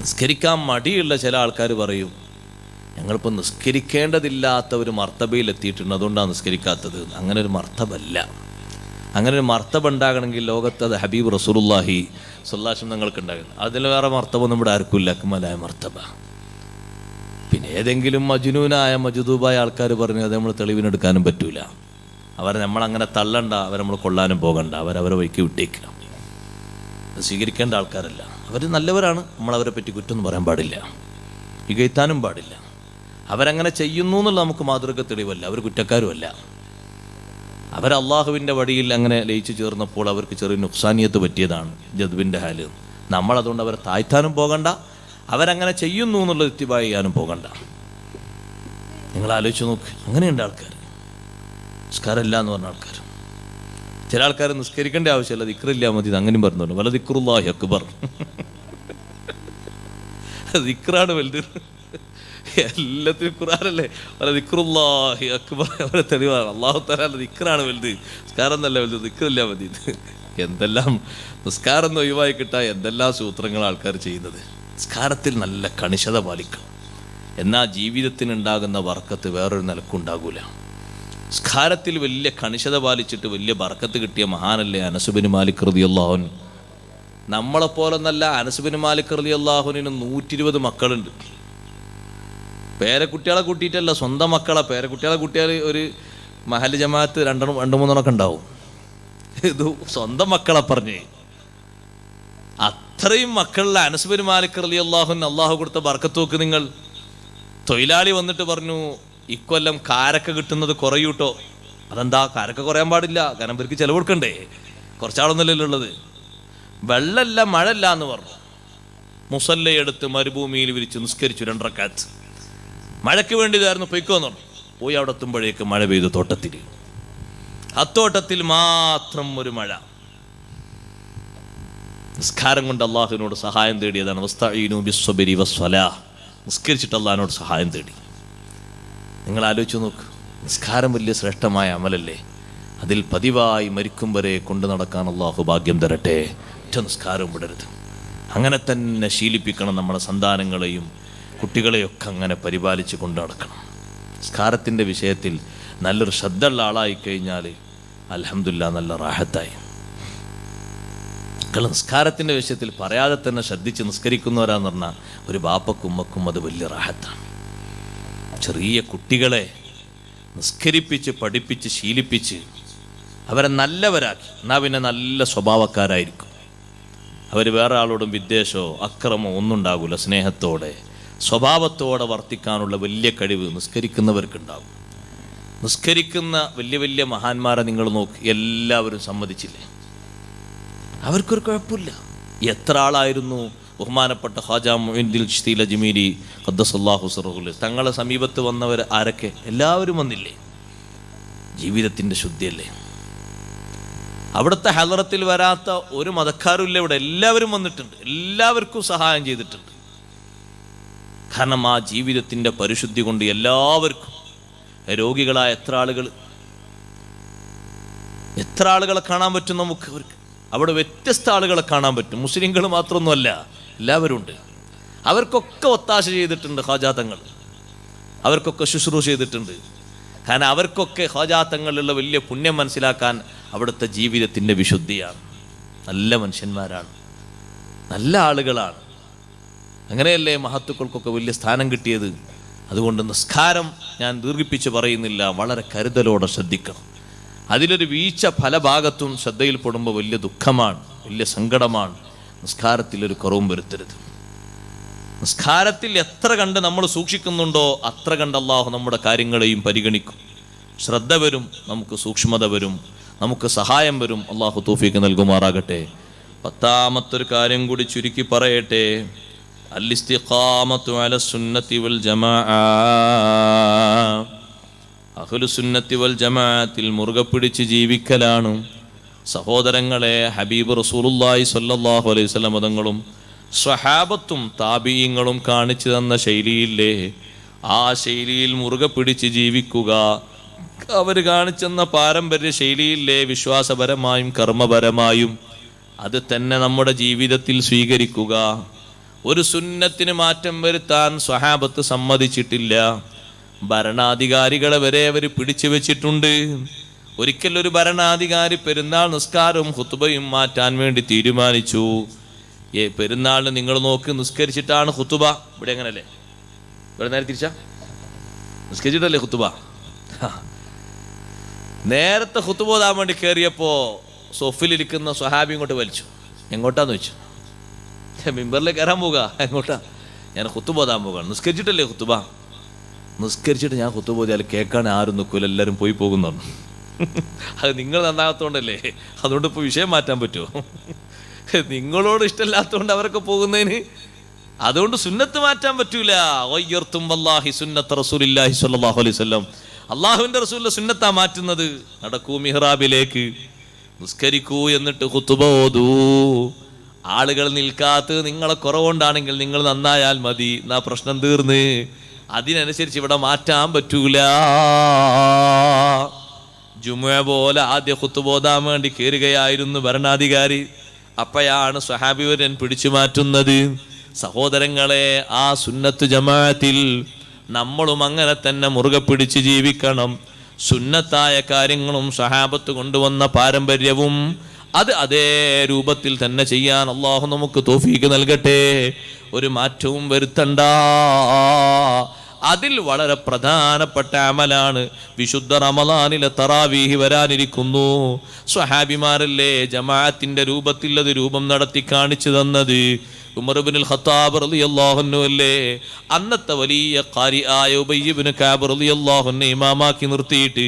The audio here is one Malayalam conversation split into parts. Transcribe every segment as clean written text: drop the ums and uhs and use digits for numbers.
നിസ്കരിക്കാൻ മടിയുള്ള ചില ആൾക്കാർ പറയും, ഞങ്ങളിപ്പോൾ നിസ്കരിക്കേണ്ടതില്ലാത്ത ഒരു മർത്തബയിലെത്തിയിട്ടുണ്ട്, അതുകൊണ്ടാണ് നിസ്കരിക്കാത്തത്. അങ്ങനെ ഒരു മർത്തബല്ല. അങ്ങനെ ഒരു മർത്തബ ഉണ്ടാകണമെങ്കിൽ ലോകത്ത് അത് ഹബീബ് റസൂലുള്ളാഹി സ്വല്ലല്ലാഹു അലൈഹി വസല്ലം നിങ്ങൾക്ക് ഉണ്ടാകുന്നത്. അതിൽ വേറെ മർത്തബൊന്നും ഇവിടെ ആർക്കുമില്ല, അക്മലായ മർത്തബ. പിന്നെ ഏതെങ്കിലും മജ്നൂനായ മജ്ദൂബായ ആൾക്കാർ പറഞ്ഞു അത് നമ്മൾ തെളിവിനെടുക്കാനും പറ്റൂല. അവരെ നമ്മളങ്ങനെ തള്ളണ്ട, അവരെ നമ്മൾ കൊള്ളാനും പോകണ്ട, അവരവരെ വഴിക്ക് വിട്ടേക്കണം. അത് സ്വീകരിക്കേണ്ട ആൾക്കാരല്ല. അവർ നല്ലവരാണ്, നമ്മളവരെ പറ്റി കുറ്റമൊന്നും പറയാൻ പാടില്ല, ഇകഴ്ത്താനും പാടില്ല. അവരങ്ങനെ ചെയ്യുന്നു എന്നുള്ള നമുക്ക് മാതൃക തെളിവല്ല, അവർ കുറ്റക്കാരുമല്ല. അവർ അള്ളാഹുവിൻ്റെ വഴിയിൽ അങ്ങനെ ലയിച്ചു ചേർന്നപ്പോൾ അവർക്ക് ചെറിയ നുക്സാനിയത്ത് പറ്റിയതാണ്, ജദ്ബിൻ്റെ ഹാല്. നമ്മളതുകൊണ്ട് അവരെ താഴ്ത്താനും പോകണ്ട, അവരങ്ങനെ ചെയ്യുന്നു എന്നുള്ളത് ഇത്തിബാ ചെയ്യാനും പോകണ്ട. നിങ്ങൾ ആലോചിച്ച് നോക്ക്, അങ്ങനെയുണ്ട് ആൾക്കാർ. നിസ്കാരമില്ല എന്ന് പറഞ്ഞ ആൾക്കാർ. ചില ആൾക്കാർ നിസ്കരിക്കേണ്ട ആവശ്യമില്ല, ദിക്റില്ല മതി, അങ്ങനെയും പറഞ്ഞോളൂ. വല ദിക്റുല്ലാഹി അക്ബർ, ദിക്റാണ് വലുത്. എല്ലാത്തിനും ഖുർആനല്ലേ, വല ദിക്റുല്ലാഹി അക്ബർ അവരെ തെളിവാണ്. അല്ലാഹു തആല ദിക്റാണ് വലുത്, നിസ്കാരം എന്നല്ല വലുത്, ദിക്റില്ല മതി. എന്തെല്ലാം നിസ്കാരം എന്ന് ഒഴിവായി കിട്ടാൻ എന്തെല്ലാം സൂത്രങ്ങൾ ആൾക്കാർ ചെയ്യുന്നത്. നിസ്കാരത്തിൽ നല്ല കണിശത പാലിക്കണം, എന്നാൽ ജീവിതത്തിനുണ്ടാകുന്ന ബർക്കത്ത് വേറൊരു നിലക്കുണ്ടാകൂല. നിസ്കാരത്തിൽ വലിയ കണിശത പാലിച്ചിട്ട് വലിയ ബർക്കത്ത് കിട്ടിയ മഹാനല്ലേ അനസ് ബിൻ മാലിക് റളിയല്ലാഹു അൻഹു. നമ്മളെപ്പോലൊന്നല്ല, അനസ് ബിൻ മാലിക് റളിയല്ലാഹുവിന് 120 മക്കളുണ്ട്. പേരക്കുട്ടികളെ കൂട്ടിയിട്ടല്ല, സ്വന്തം മക്കളെ. പേരക്കുട്ടികളെ കൂട്ടിയാൽ ഒരു മഹൽ ജമാഅത്ത് 2-3 ഉണ്ടാവും. ഇത് സ്വന്തം മക്കളെ പറഞ്ഞേ. അത്രയും മക്കളിലെ അനസ് ബിൻ മാലിക് റളിയല്ലാഹു അൻഹു അള്ളാഹു കൊടുത്ത ബർക്കത്ത് നോക്ക് നിങ്ങൾ. തൊഴിലാളി വന്നിട്ട് പറഞ്ഞു, ഇക്കൊല്ലം കാരക്ക കിട്ടുന്നത് കുറയൂട്ടോ. അതെന്താ കാരക്ക കുറയാൻ പാടില്ല, കാരണം ഇവർക്ക് ചെലവ് കൊടുക്കണ്ടേ, കുറച്ചാളൊന്നുമല്ലല്ലോ ഉള്ളത്. വെള്ളമല്ല മഴല്ല എന്ന് പറഞ്ഞു. മുസല്ലയെടുത്ത് മരുഭൂമിയിൽ വിരിച്ച് നിസ്കരിച്ചു 2 റക്അത്ത്. മഴയ്ക്ക് വേണ്ടിയതായിരുന്നു, പൊയ്ക്കോന്നു പറഞ്ഞു. പോയി അവിടെ എത്തുമ്പോഴേക്ക് മഴ പെയ്തു. തോട്ടത്തിൽ, അത്തോട്ടത്തിൽ മാത്രം ഒരു മഴ. നിസ്കാരം കൊണ്ട് അള്ളാഹുവിനോട് സഹായം തേടിയതാണ്. വസ്തഈനു ബിസ്സബ്രി വസ്സലാഹ്, നിസ്കരിച്ചിട്ട് അള്ളാഹിനോട് സഹായം തേടി. നിങ്ങൾ ആലോചിച്ച് നോക്ക്, നിസ്കാരം വലിയ ശ്രേഷ്ഠമായ അമലല്ലേ. അതിൽ പതിവായി മരിക്കും വരെ കൊണ്ടു നടക്കാൻ അള്ളാഹു ഭാഗ്യം തരട്ടെ. ഒറ്റ നിസ്കാരവും വിടരുത്. അങ്ങനെ തന്നെ ശീലിപ്പിക്കണം നമ്മുടെ സന്താനങ്ങളെയും കുട്ടികളെയൊക്കെ അങ്ങനെ പരിപാലിച്ച് കൊണ്ടു നടക്കണം. നിസ്കാരത്തിൻ്റെ വിഷയത്തിൽ നല്ലൊരു ശ്രദ്ധയുള്ള ആളായി കഴിഞ്ഞാൽ അൽഹംദുലില്ലാഹ് നല്ല റാഹത്തായി. നിസ്കാരത്തിൻ്റെ വിഷയത്തിൽ പറയാതെ തന്നെ ശ്രദ്ധിച്ച് നിസ്കരിക്കുന്നവരാന്ന് പറഞ്ഞാൽ ഒരു ബാപ്പക്കും ഉമ്മക്കും അത് വലിയ റാഹത്താണ്. ചെറിയ കുട്ടികളെ നിസ്കരിപ്പിച്ച് പഠിപ്പിച്ച് ശീലിപ്പിച്ച് അവരെ നല്ലവരാക്കി, എന്നാൽ പിന്നെ നല്ല സ്വഭാവക്കാരായിരിക്കും. അവർ വേറെ ആളോടും വിദ്വേഷമോ അക്രമോ ഒന്നും ഉണ്ടാകില്ല. സ്നേഹത്തോടെ സ്വഭാവത്തോടെ വർത്തിക്കാനുള്ള വലിയ കഴിവ് നിസ്കരിക്കുന്നവർക്കുണ്ടാകും. നിസ്കരിക്കുന്ന വലിയ വലിയ മഹാന്മാരെ നിങ്ങൾ നോക്ക്, എല്ലാവരും സമ്മതിച്ചില്ലേ, അവർക്കൊരു കുഴപ്പമില്ല. എത്ര ആളായിരുന്നു ബഹുമാനപ്പെട്ട ഖാജ മുഈനുദ്ദീൻ ചിശ്തി അജ്മീരി ഖദ്ദസല്ലാഹു സിർറഹു, തങ്ങളെ സമീപത്ത് വന്നവർ ആരൊക്കെ? എല്ലാവരും വന്നില്ലേ? ജീവിതത്തിൻ്റെ ശുദ്ധിയല്ലേ. അവിടുത്തെ ഹളറത്തിൽ വരാത്ത ഒരു മതക്കാരും ഇല്ല ഇവിടെ. എല്ലാവരും വന്നിട്ടുണ്ട്, എല്ലാവർക്കും സഹായം ചെയ്തിട്ടുണ്ട്. കാരണം ആ ജീവിതത്തിൻ്റെ പരിശുദ്ധി കൊണ്ട് എല്ലാവർക്കും. രോഗികളായ എത്ര ആളുകളെ കാണാൻ പറ്റും നമുക്ക്. അവിടെ വ്യത്യസ്ത ആളുകളെ കാണാൻ പറ്റും. മുസ്ലിങ്ങൾ മാത്രമൊന്നുമല്ല, എല്ലാവരും ഉണ്ട്. അവർക്കൊക്കെ ഒത്താശ ചെയ്തിട്ടുണ്ട് ഖാജാ തങ്ങൾ, അവർക്കൊക്കെ ശുശ്രൂഷ ചെയ്തിട്ടുണ്ട്. കാരണം അവർക്കൊക്കെ ഖാജാ തങ്ങളിലുള്ള വലിയ പുണ്യം മനസ്സിലാക്കാൻ അവിടുത്തെ ജീവിതത്തിൻ്റെ വിശുദ്ധിയാണ്. നല്ല മനുഷ്യന്മാരാണ്, നല്ല ആളുകളാണ്. അങ്ങനെയല്ലേ മഹത്തുക്കൾക്കൊക്കെ വലിയ സ്ഥാനം കിട്ടിയത്. അതുകൊണ്ട് നിസ്കാരം ഞാൻ ദീർഘിപ്പിച്ച് പറയുന്നില്ല, വളരെ കരുതലോടെ ശ്രദ്ധിക്കണം. അതിലൊരു വീഴ്ച പല ഭാഗത്തും ശ്രദ്ധയിൽപ്പെടുമ്പോൾ വലിയ ദുഃഖമാണ്, വലിയ സങ്കടമാണ്. നിസ്കാരത്തിലൊരു കുറവും വരുത്തരുത്. നിസ്കാരത്തിൽ എത്ര കണ്ട് നമ്മൾ സൂക്ഷിക്കുന്നുണ്ടോ അത്ര കണ്ട് അള്ളാഹു നമ്മുടെ കാര്യങ്ങളെയും പരിഗണിക്കും. ശ്രദ്ധ വരും, നമുക്ക് സൂക്ഷ്മത വരും, നമുക്ക് സഹായം വരും. അള്ളാഹു തൗഫീഖ് നൽകുമാറാകട്ടെ. 10ാമത്തൊരു കാര്യം കൂടി ചുരുക്കി പറയട്ടെ. അൽ-ഇസ്തിഖാമത്തു അല സുന്നത്തി വൽ ജമാഅ. അഹ്ലുസുന്നത്തി വൽ ജമാഅത്തിൽ മുറുകെ പിടിച്ച് ജീവിക്കലാണ്. സഹോദരങ്ങളെ, ഹബീബ് റസൂലുള്ളാഹി സ്വല്ലല്ലാഹു അലൈഹി വസല്ലം തങ്ങളും സ്വഹാബത്തും താബിഈങ്ങളും കാണിച്ചു തന്ന ശൈലിയില്ലേ, ആ ശൈലിയിൽ മുറുകെ പിടിച്ച് ജീവിക്കുക. അവർ കാണിച്ചെന്ന പാരമ്പര്യ ശൈലിയില്ലേ, വിശ്വാസപരമായും കർമ്മപരമായും അത് തന്നെ നമ്മുടെ ജീവിതത്തിൽ സ്വീകരിക്കുക. ഒരു സുന്നത്തിന് മാറ്റം വരുത്താൻ സ്വഹാബത്ത് സമ്മതിച്ചിട്ടില്ല. ഭരണാധികാരികളെ വരെ അവർ പിടിച്ചു വെച്ചിട്ടുണ്ട്. ഒരിക്കൽ ഒരു ഭരണാധികാരി പെരുന്നാൾ നിസ്കാരവും ഖുതുബയും മാറ്റാൻ വേണ്ടി തീരുമാനിച്ചു. പെരുന്നാളിന് നിങ്ങൾ നോക്കി നിസ്കരിച്ചിട്ടാണ് ഖുതുബ. ഇവിടെ എങ്ങനല്ലേ, ഇവിടെ നേരെ തിരിച്ചാ നിസ്കരിച്ചിട്ടല്ലേ ഖുതുബ. നേരത്തെ ഖുതുബ ഓതാൻ വേണ്ടി കയറിയപ്പോൾ സൊഫിലിരിക്കുന്ന സ്വഹാബി ഇങ്ങോട്ട് വലിച്ചു. എങ്ങോട്ടാന്ന് വെച്ചു. മിമ്പറിലേക്ക് കയറാൻ പോകുക. എങ്ങോട്ടാ? ഞാൻ ഖുതുബ ഓതാൻ പോകാണ്. നിസ്കരിച്ചിട്ടല്ലേ ഖുതുബ. നിസ്കരിച്ചിട്ട് ഞാൻ ഖുതുബ ഓതിയാൽ കേൾക്കാൻ ആരും നിൽക്കൂല, എല്ലാവരും പോയി പോകുന്നു. അത് നിങ്ങൾ നന്നാകത്തോണ്ടല്ലേ, അതുകൊണ്ട് ഇപ്പോൾ വിഷയം മാറ്റാൻ പറ്റുമോ? നിങ്ങളോട് ഇഷ്ടമില്ലാത്തതുകൊണ്ട് അവരൊക്കെ പോകുന്നതിന്, അതുകൊണ്ട് സുന്നത്ത് മാറ്റാൻ പറ്റൂല. അള്ളാഹുവിന്റെ റസൂലിന്റെ സുന്നത്താ മാറ്റുന്നത്. നടക്കൂ മിഹ്റാബിലേക്ക്, നിസ്കരിക്കൂ, എന്നിട്ട് ഖുതുബ ഓതൂ. ആളുകൾ നിൽക്കാത്തത് നിങ്ങളെ കുറവുകൊണ്ടാണെങ്കിൽ നിങ്ങൾ നന്നായാൽ മതി, എന്നാ പ്രശ്നം തീർന്ന്. അതിനനുസരിച്ച് ഇവിടെ മാറ്റാൻ പറ്റൂല. ജുമുഅ പോലെ ആദ്യ ഖുതുബ ഓതാൻ വേണ്ടി കയറുകയായിരുന്നു ഭരണാധികാരി. അപ്പോഴാണ് സ്വഹാബിവരൻ പിടിച്ചു മാറ്റുന്നത്. സഹോദരങ്ങളെ, ആ സുന്നത്ത് ജമാഅത്തിൽ നമ്മളും അങ്ങനെ തന്നെ മുറുകെ പിടിച്ച് ജീവിക്കണം. സുന്നത്തായ കാര്യങ്ങളും സ്വഹാബത്ത് കൊണ്ടുവന്ന പാരമ്പര്യവും അത് അതേ രൂപത്തിൽ തന്നെ ചെയ്യാൻ അള്ളാഹു നമുക്ക് തൗഫീഖ് നൽകട്ടെ. ഒരു മാറ്റവും വരുത്തണ്ട. അതിൽ വളരെ പ്രധാനപ്പെട്ട അമലാണ് വിശുദ്ധ റമളാനിലെ തറാവീഹ് വരാനിരിക്കുന്നു. സ്വഹാബിമാരല്ലേ ജമാഅത്തിന്റെ രൂപത്തിൽ അത് രൂപം നടത്തി കാണിച്ചു തന്നത്. ഉമർ ഇബ്നുൽ ഖത്താബ് റളിയല്ലാഹു അൻഹു അല്ലേ അന്നത്തെ വലിയ ഖാരി ആയ ഉബയ്യ് ഇബ്നു കഅബ് റളിയല്ലാഹു അൻഹു ഇമാമാക്കി നിർത്തിയിട്ട്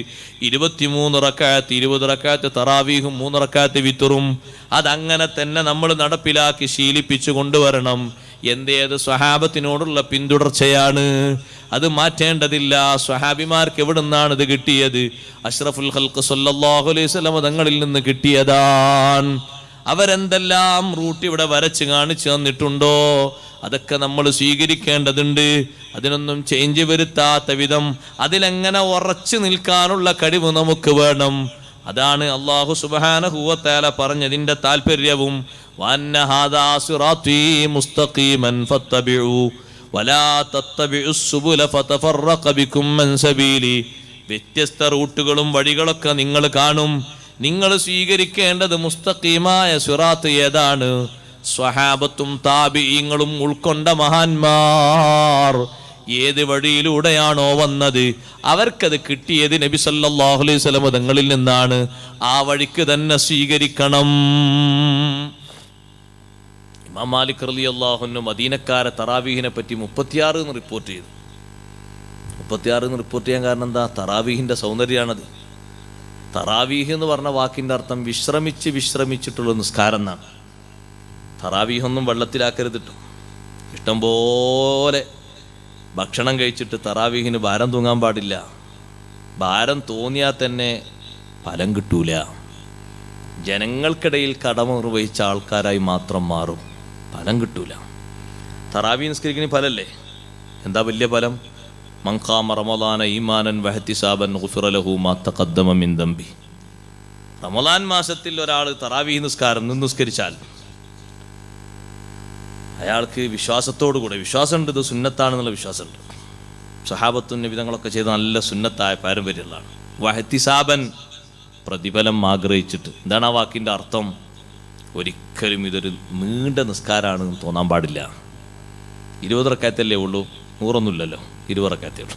23 റക്അത്ത് 20 റക്അത്ത് തറാവീഹും 3 റക്അത്ത് വിത്റും അതങ്ങനെ തന്നെ നമ്മൾ നടപ്പിലാക്കി ശീലിപ്പിച്ചു കൊണ്ടുവരണം. എന്തേത് സ്വഹാബത്തിനോടുള്ള പിന്തുടർച്ചയാണ്, അത് മാറ്റേണ്ടതില്ല. സ്വഹാബിമാർക്ക് എവിടെ നിന്നാണ് ഇത് കിട്ടിയത്? അഷ്റഫുൽ ഖൽഖ് സല്ലല്ലാഹു അലൈഹി വസല്ലം തങ്ങളിൽ നിന്ന് കിട്ടിയതാണ്. അവരെന്തെല്ലാം റൂട്ട് ഇവിടെ വരച്ച് കാണിച്ചു തന്നിട്ടുണ്ടോ അതൊക്കെ നമ്മൾ സ്വീകരിക്കേണ്ടതുണ്ട്. അതിനൊന്നും ചേഞ്ച് വരുത്താത്ത വിധം അതിലെങ്ങനെ ഉറച്ചു നിൽക്കാനുള്ള കഴിവ് നമുക്ക് വേണം. അതാണ് അല്ലാഹു സുബ്ഹാനഹു വ തആല പറഞ്ഞതിന്റെ താല്പര്യവും. വഅന്ന ഹാദാ സിറാത്തീ മുസ്തഖീമൻ ഫത്തബിഉ വലാ തത്തബിഉസ് സുബുല ഫതഫറഖ ബികും അൻ സബീലി. വ്യത്യസ്ത റൂട്ടുകളും വഴികളൊക്കെ നിങ്ങൾ കാണും. നിങ്ങൾ സ്വീകരിക്കേണ്ടത് മുസ്തഖീമായ സിറാത്ത് ഏതാണ്? സ്വഹാബത്തും താബിഈങ്ങളും ഉൾക്കൊണ്ട മഹാന്മാർ ഏത് വഴിയിലൂടെയാണോ വന്നത് അവർക്കത് കിട്ടിയത് നബി സല്ലല്ലാഹു അലൈഹി വസല്ലം തങ്ങളിൽ നിന്നാണ്. ആ വഴിക്ക് തന്നെ സ്വീകരിക്കണം. ഇമാം മാലിക് റളിയല്ലാഹു അൻഹു മദീനക്കാരെ തറാവീഹിനെ പറ്റി 36 എന്ന് റിപ്പോർട്ട് ചെയ്തു. 36 എന്ന് റിപ്പോർട്ട് ചെയ്യാൻ കാരണം എന്താ? തറാവീഹിന്റെ സൗന്ദര്യമാണത്. തറാവീഹ് എന്ന് പറഞ്ഞ വാക്കിൻ്റെ അർത്ഥം വിശ്രമിച്ചിട്ടുള്ള നിസ്കാരം എന്നാണ്. തറാവീഹൊന്നും വെള്ളത്തിലാക്കരുതിട്ടോ. ഇഷ്ടംപോലെ ഭക്ഷണം കഴിച്ചിട്ട് തറാവീഹിന് ഭാരം തൂങ്ങാൻ പാടില്ല. ഭാരം തോന്നിയാൽ തന്നെ ഫലം കിട്ടൂല. ജനങ്ങൾക്കിടയിൽ കടമ നിർവഹിച്ച ആൾക്കാരായി മാത്രം മാറും, ഫലം കിട്ടൂല. തറാവീഹ് നിസ്കരിക്കുന്ന ഫലല്ലേ? എന്താ വലിയ ഫലം? മൻ ഖാമ റമളാന ഈമാനൻ വഹ്തിസാബൻ ഗുഫിറ ലഹു മാ തഖദ്ദമ മിൻ ദംബി. റമളാൻ മാസത്തിൽ ഒരാൾ തറാവീഹ് നിസ്കാരം നിസ്കരിച്ചാൽ അയാൾക്ക് വിശ്വാസത്തോടുകൂടെ, വിശ്വാസമുണ്ട് ഇത് സുന്നത്താണെന്നുള്ള വിശ്വാസമുണ്ട്. സഹാബത്തും നബിതങ്ങളൊക്കെ ചെയ്ത നല്ല സുന്നത്തായ പാരമ്പര്യമുള്ളതാണ്. വഹ്തിസാബൻ പ്രതിഫലം ആഗ്രഹിച്ചിട്ട്. എന്താണ് ആ വാക്കിൻ്റെ അർത്ഥം? ഒരിക്കലും ഇതൊരു നീണ്ട നിസ്കാരമാണെന്ന് തോന്നാൻ പാടില്ല. 20 റക്അത്തല്ലേ ഉള്ളൂ, 100ഒന്നുമില്ലല്ലോ, 20 റക്അത്തേ ഉള്ളൂ.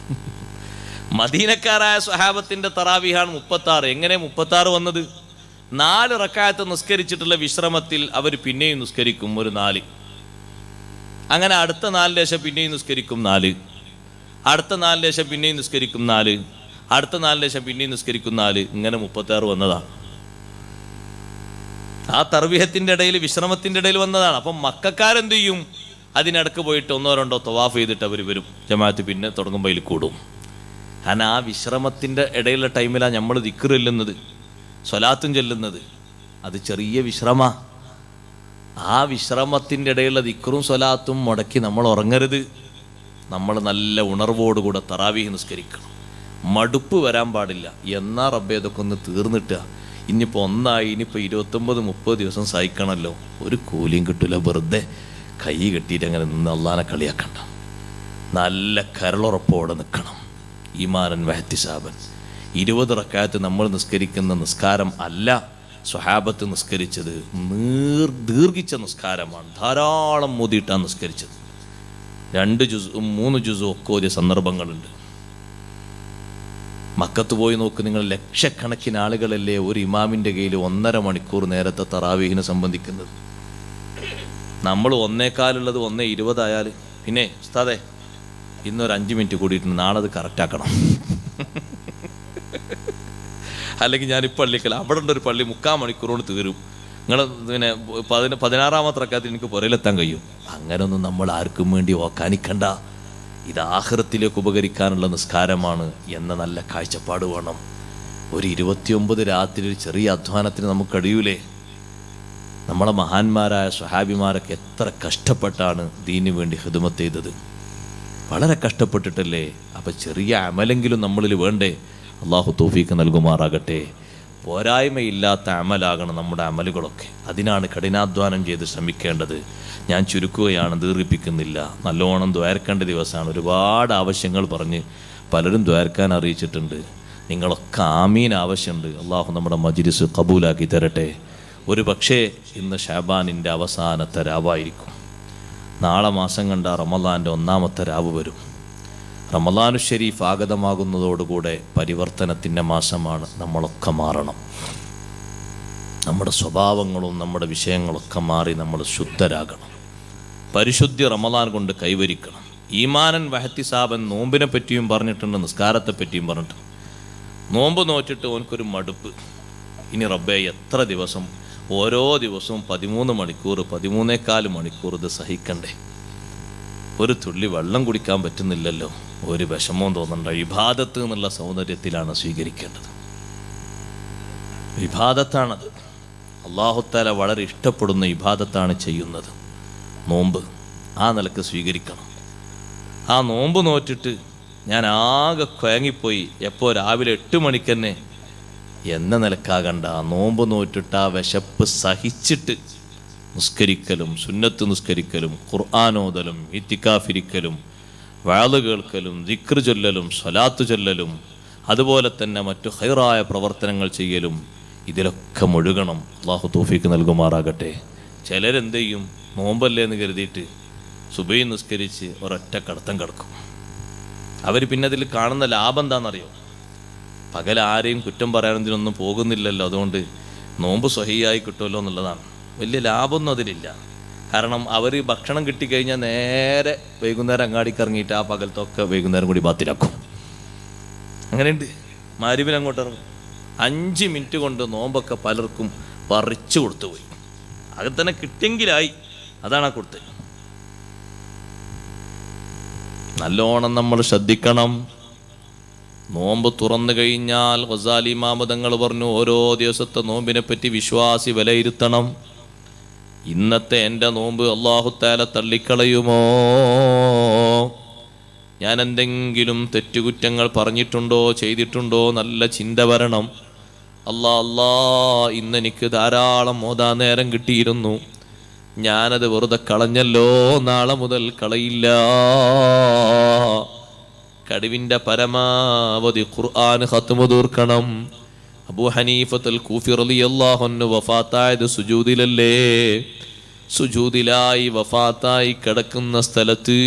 മദീനക്കാരായ സ്വഹാബത്തിന്റെ തറാവീഹാണ് 36. എങ്ങനെ 36 വന്നത്? 4 റക്അത്ത് നിസ്കരിച്ചിട്ടുള്ള വിശ്രമത്തിൽ അവർ പിന്നെയും നിസ്കരിക്കും ഒരു 4. അങ്ങനെ അടുത്ത 4 ലേശം പിന്നെയും നിസ്കരിക്കും 4, അടുത്ത 4 ലേശം പിന്നെയും നിസ്കരിക്കും 4, അടുത്ത 4 ലേശം പിന്നെയും നിസ്കരിക്കും 4. ഇങ്ങനെ 36 വന്നതാണ്. ആ തർവീഹത്തിന്റെ ഇടയിൽ, വിശ്രമത്തിന്റെ ഇടയിൽ വന്നതാണ്. അപ്പം മക്കക്കാരെന്ത് ചെയ്യും? അതിനിടക്ക് പോയിട്ട് 1-2 തവാഫ് ചെയ്തിട്ട് അവർ വരും. ജമാഅത്ത് പിന്നെ തുടങ്ങുമ്പോൾ അതിൽ കൂടും. കാരണം ആ വിശ്രമത്തിൻ്റെ ഇടയിലുള്ള ടൈമിലാണ് നമ്മൾ ദിക്ർ ചെല്ലുന്നത്, സ്വലാത്തും ചെല്ലുന്നത്. അത് ചെറിയ വിശ്രമ. ആ വിശ്രമത്തിൻ്റെ ഇടയിലുള്ള ദിക്റും സ്വലാത്തും മുടക്കി നമ്മൾ ഉറങ്ങരുത്. നമ്മൾ നല്ല ഉണർവോടുകൂടെ തറാവീഹ് നിസ്കരിക്കണം. മടുപ്പ് വരാൻ പാടില്ല. എന്നാ റബ്ബേ ഇതൊക്കെ ഒന്ന് തീർന്നിട്ടുക, ഇനിയിപ്പോൾ 1 ആയി, ഇനിയിപ്പോൾ 29-30 ദിവസം സഹിക്കണമല്ലോ, ഒരു കൂലിയും കിട്ടില്ല. വെറുതെ കൈ കെട്ടിയിട്ട് അങ്ങനെ നിന്ന് അള്ളാനെ കളിയാക്കണ്ട. നല്ല കരളുറപ്പോടെ നിൽക്കണം. ഈമാനൻ വഹ്തിസാബൻ. 20 റക്അത്ത് നമ്മൾ നിസ്കരിക്കുന്ന നിസ്കാരം അല്ല സ്വഹാബത്ത് നിസ്കരിച്ചത്. ദീർഘിച്ച നിസ്കാരമാണ്. ധാരാളം മോദിയിട്ടാണ് നിസ്കരിച്ചത്. 2 ജുസും 3 ജുസും ഒക്കെ ഓതിയ സന്ദർഭങ്ങളുണ്ട്. മക്കത്ത് പോയി നോക്ക് നിങ്ങൾ, ലക്ഷക്കണക്കിന് ആളുകളല്ലേ ഒരു ഇമാമിൻ്റെ കയ്യിൽ 1.5 മണിക്കൂർ നേരത്തെ തറാവീഹിനെ സംബന്ധിക്കുന്നത്. നമ്മൾ 1:15 1:20 ആയാൽ പിന്നെ ഉസ്താദേ ഇന്നൊരു 5 മിനിറ്റ് കൂടിയിട്ടുണ്ട്, നാളെ അത് കറക്റ്റാക്കണം. അല്ലെങ്കിൽ ഞാനിപ്പോൾ പള്ളിക്കല്ല, അവിടെ ഉണ്ടൊരു പള്ളി 3/4 മണിക്കൂർ കൊണ്ട് തീരും, നിങ്ങൾ പിന്നെ 16ാമത്തെ റക്അത്തിൽ എനിക്ക് പുരയിലെത്താൻ കഴിയും. അങ്ങനെയൊന്നും നമ്മൾ ആർക്കും വേണ്ടി ഓക്കാനിക്കണ്ട. ഇത് ആഖിറത്തിലേക്ക് ഉപകരിക്കാനുള്ള നിസ്കാരമാണ് എന്ന നല്ല കാഴ്ചപ്പാട് വേണം. ഒരു 29 രാത്രി ഒരു ചെറിയ അധ്വാനത്തിന് നമുക്ക് കഴിയൂലേ? നമ്മളെ മഹാന്മാരായ സ്വഹാബിമാരൊക്കെ എത്ര കഷ്ടപ്പെട്ടാണ് ദീനു വേണ്ടി ഖിദ്മത്ത് ചെയ്തത്. വളരെ കഷ്ടപ്പെട്ടിട്ടല്ലേ. അപ്പം ചെറിയ അമലെങ്കിലും നമ്മളിൽ വേണ്ടേ? അള്ളാഹു തൗഫീഖ് നൽകുമാറാകട്ടെ. പോരായ്മയില്ലാത്ത അമലാകണം നമ്മുടെ അമലുകളൊക്കെ. അതിനാണ് കഠിനാധ്വാനം ചെയ്ത് ശ്രമിക്കേണ്ടത്. ഞാൻ ചുരുക്കുകയാണ്, ദീർഘിപ്പിക്കുന്നില്ല. നല്ലോണം ദ്വാരക്കേണ്ട ദിവസമാണ്. ഒരുപാട് ആവശ്യങ്ങൾ പറഞ്ഞ് പലരും ദ്വാരക്കാൻ അറിയിച്ചിട്ടുണ്ട്. നിങ്ങളൊക്കെ ആമീൻ ആവശ്യമുണ്ട്. അള്ളാഹു നമ്മുടെ മജ്ലിസ് കബൂലാക്കി തരട്ടെ. ഒരു പക്ഷേ ഇന്ന് ഷാബാനിൻ്റെ അവസാനത്തെ രാവായിരിക്കും. നാളെ മാസം കണ്ട റമളാൻ്റെ 1ാമത്തെ രാവ് വരും. റമളാനു ശരീഫ് ആഗതമാകുന്നതോടുകൂടെ പരിവർത്തനത്തിൻ്റെ മാസമാണ്. നമ്മളൊക്കെ മാറണം. നമ്മുടെ സ്വഭാവങ്ങളും നമ്മുടെ വിഷയങ്ങളൊക്കെ മാറി നമ്മൾ ശുദ്ധരാകണം. പരിശുദ്ധി റമളാൻ കൊണ്ട് കൈവരിക്കണം. ഈമാനൻ വഹ്തിസാബൻ നോമ്പിനെ പറ്റിയും പറഞ്ഞിട്ടുണ്ട്, നിസ്കാരത്തെ പറ്റിയും പറഞ്ഞിട്ടുണ്ട്. നോമ്പ് നോറ്റിട്ട് ഓനക്കൊരു മടുപ്പ്. ഇനി റബ്ബേ എത്ര ദിവസം, ഓരോ ദിവസവും 13 മണിക്കൂർ 13.25 മണിക്കൂർ ഇത് സഹിക്കണ്ടേ? ഒരു തുള്ളി വെള്ളം കുടിക്കാൻ പറ്റുന്നില്ലല്ലോ. ഒരു വിഷമവും തോന്നണ്ട. ഇബാദത്ത് എന്നുള്ള സൗന്ദര്യത്തിലാണ് സ്വീകരിക്കേണ്ടത്. ഇബാദത്താണത്. അല്ലാഹുത്തആല വളരെ ഇഷ്ടപ്പെടുന്ന ഇബാദത്താണ് ചെയ്യുന്നത്. നോമ്പ് ആ നിലക്ക് സ്വീകരിക്കണം. ആ നോമ്പ് നോറ്റിട്ട് ഞാൻ ആകെ കുഴങ്ങിപ്പോയി, എപ്പോൾ രാവിലെ 8 മണിക്ക് തന്നെ എന്ന നിലക്കാകണ്ട. നോമ്പ് നോറ്റിട്ട് ആ വിശപ്പ് സഹിച്ചിട്ട് നിസ്കരിക്കലും സുന്നത്ത് നിസ്കരിക്കലും ഖുർആനോദലും ഇത്തിക്കാഫിരിക്കലും വഅദ് കേൾക്കലും ദിക്ർ ചൊല്ലലും സ്വലാത്ത് ചൊല്ലലും അതുപോലെ തന്നെ മറ്റു ഖൈറായ പ്രവർത്തനങ്ങൾ ചെയ്യലും ഇതിലൊക്കെ മുഴുകണം. അല്ലാഹു തൗഫീഖ് നൽകുമാറാകട്ടെ. ചിലരെന്ത് ചെയ്യും, നോമ്പല്ലേ എന്ന് കരുതിയിട്ട് സുബഹി നിസ്കരിച്ച് ഒരൊറ്റ കടത്തം കിടക്കും. അവർ പിന്നെ അതിൽ കാണുന്ന ലാഭം എന്താണെന്നറിയോ? പകൽ ആരെയും കുറ്റം പറയാനൊന്നും പോകുന്നില്ലല്ലോ, അതുകൊണ്ട് നോമ്പ് സ്വഹിയായി കിട്ടുമല്ലോ എന്നുള്ളതാണ്. വലിയ ലാഭമൊന്നും അതിലില്ല. കാരണം അവർ ഭക്ഷണം കിട്ടിക്കഴിഞ്ഞാൽ നേരെ വൈകുന്നേരം അങ്ങാടിക്ക് ഇറങ്ങിയിട്ട് ആ പകലത്തൊക്കെ വൈകുന്നേരം കൂടി ബാത്തിലാക്കും. അങ്ങനെയുണ്ട്. മഗ്‌രിബിന് അങ്ങോട്ട് ഇറങ്ങും. 5 മിനിറ്റ് കൊണ്ട് നോമ്പൊക്കെ പലർക്കും പറിച്ചു കൊടുത്തു പോയി. അത് തന്നെ കിട്ടിയെങ്കിലായി, അതാണ് ആ കൊടുത്തത്. നല്ലോണം നമ്മൾ ശ്രദ്ധിക്കണം. നോമ്പ് തുറന്നു കഴിഞ്ഞാൽ ഗസാലി ഇമാം തങ്ങൾ പറഞ്ഞു, ഓരോ ദിവസത്തെ നോമ്പിനെ പറ്റി വിശ്വാസി വിലയിരുത്തണം. ഇന്നത്തെ എൻ്റെ നോമ്പ് അല്ലാഹു തആല തള്ളിക്കളയുമോ? ഞാൻ എന്തെങ്കിലും തെറ്റുകുറ്റങ്ങൾ പറഞ്ഞിട്ടുണ്ടോ ചെയ്തിട്ടുണ്ടോ? നല്ല ചിന്ത വരണം. അല്ലാ ഇന്നെനിക്ക് ധാരാളം ഓതാ നേരം കിട്ടിയിരുന്നു, ഞാനത് വെറുതെ കളഞ്ഞല്ലോ, നാളെ മുതൽ കളയില്ല. കഴിവിൻ്റെ പരമാവധി ഖുർആൻ ഖത്മ് തീർക്കണം. അബൂ ഹനീഫത്തുൽ കൂഫി റളിയല്ലാഹു അൻഹു വഫാത്തായത് സുജൂദിലല്ലേ? സുജൂദിലായി വഫാത്തായി കിടക്കുന്ന സ്ഥലത്ത്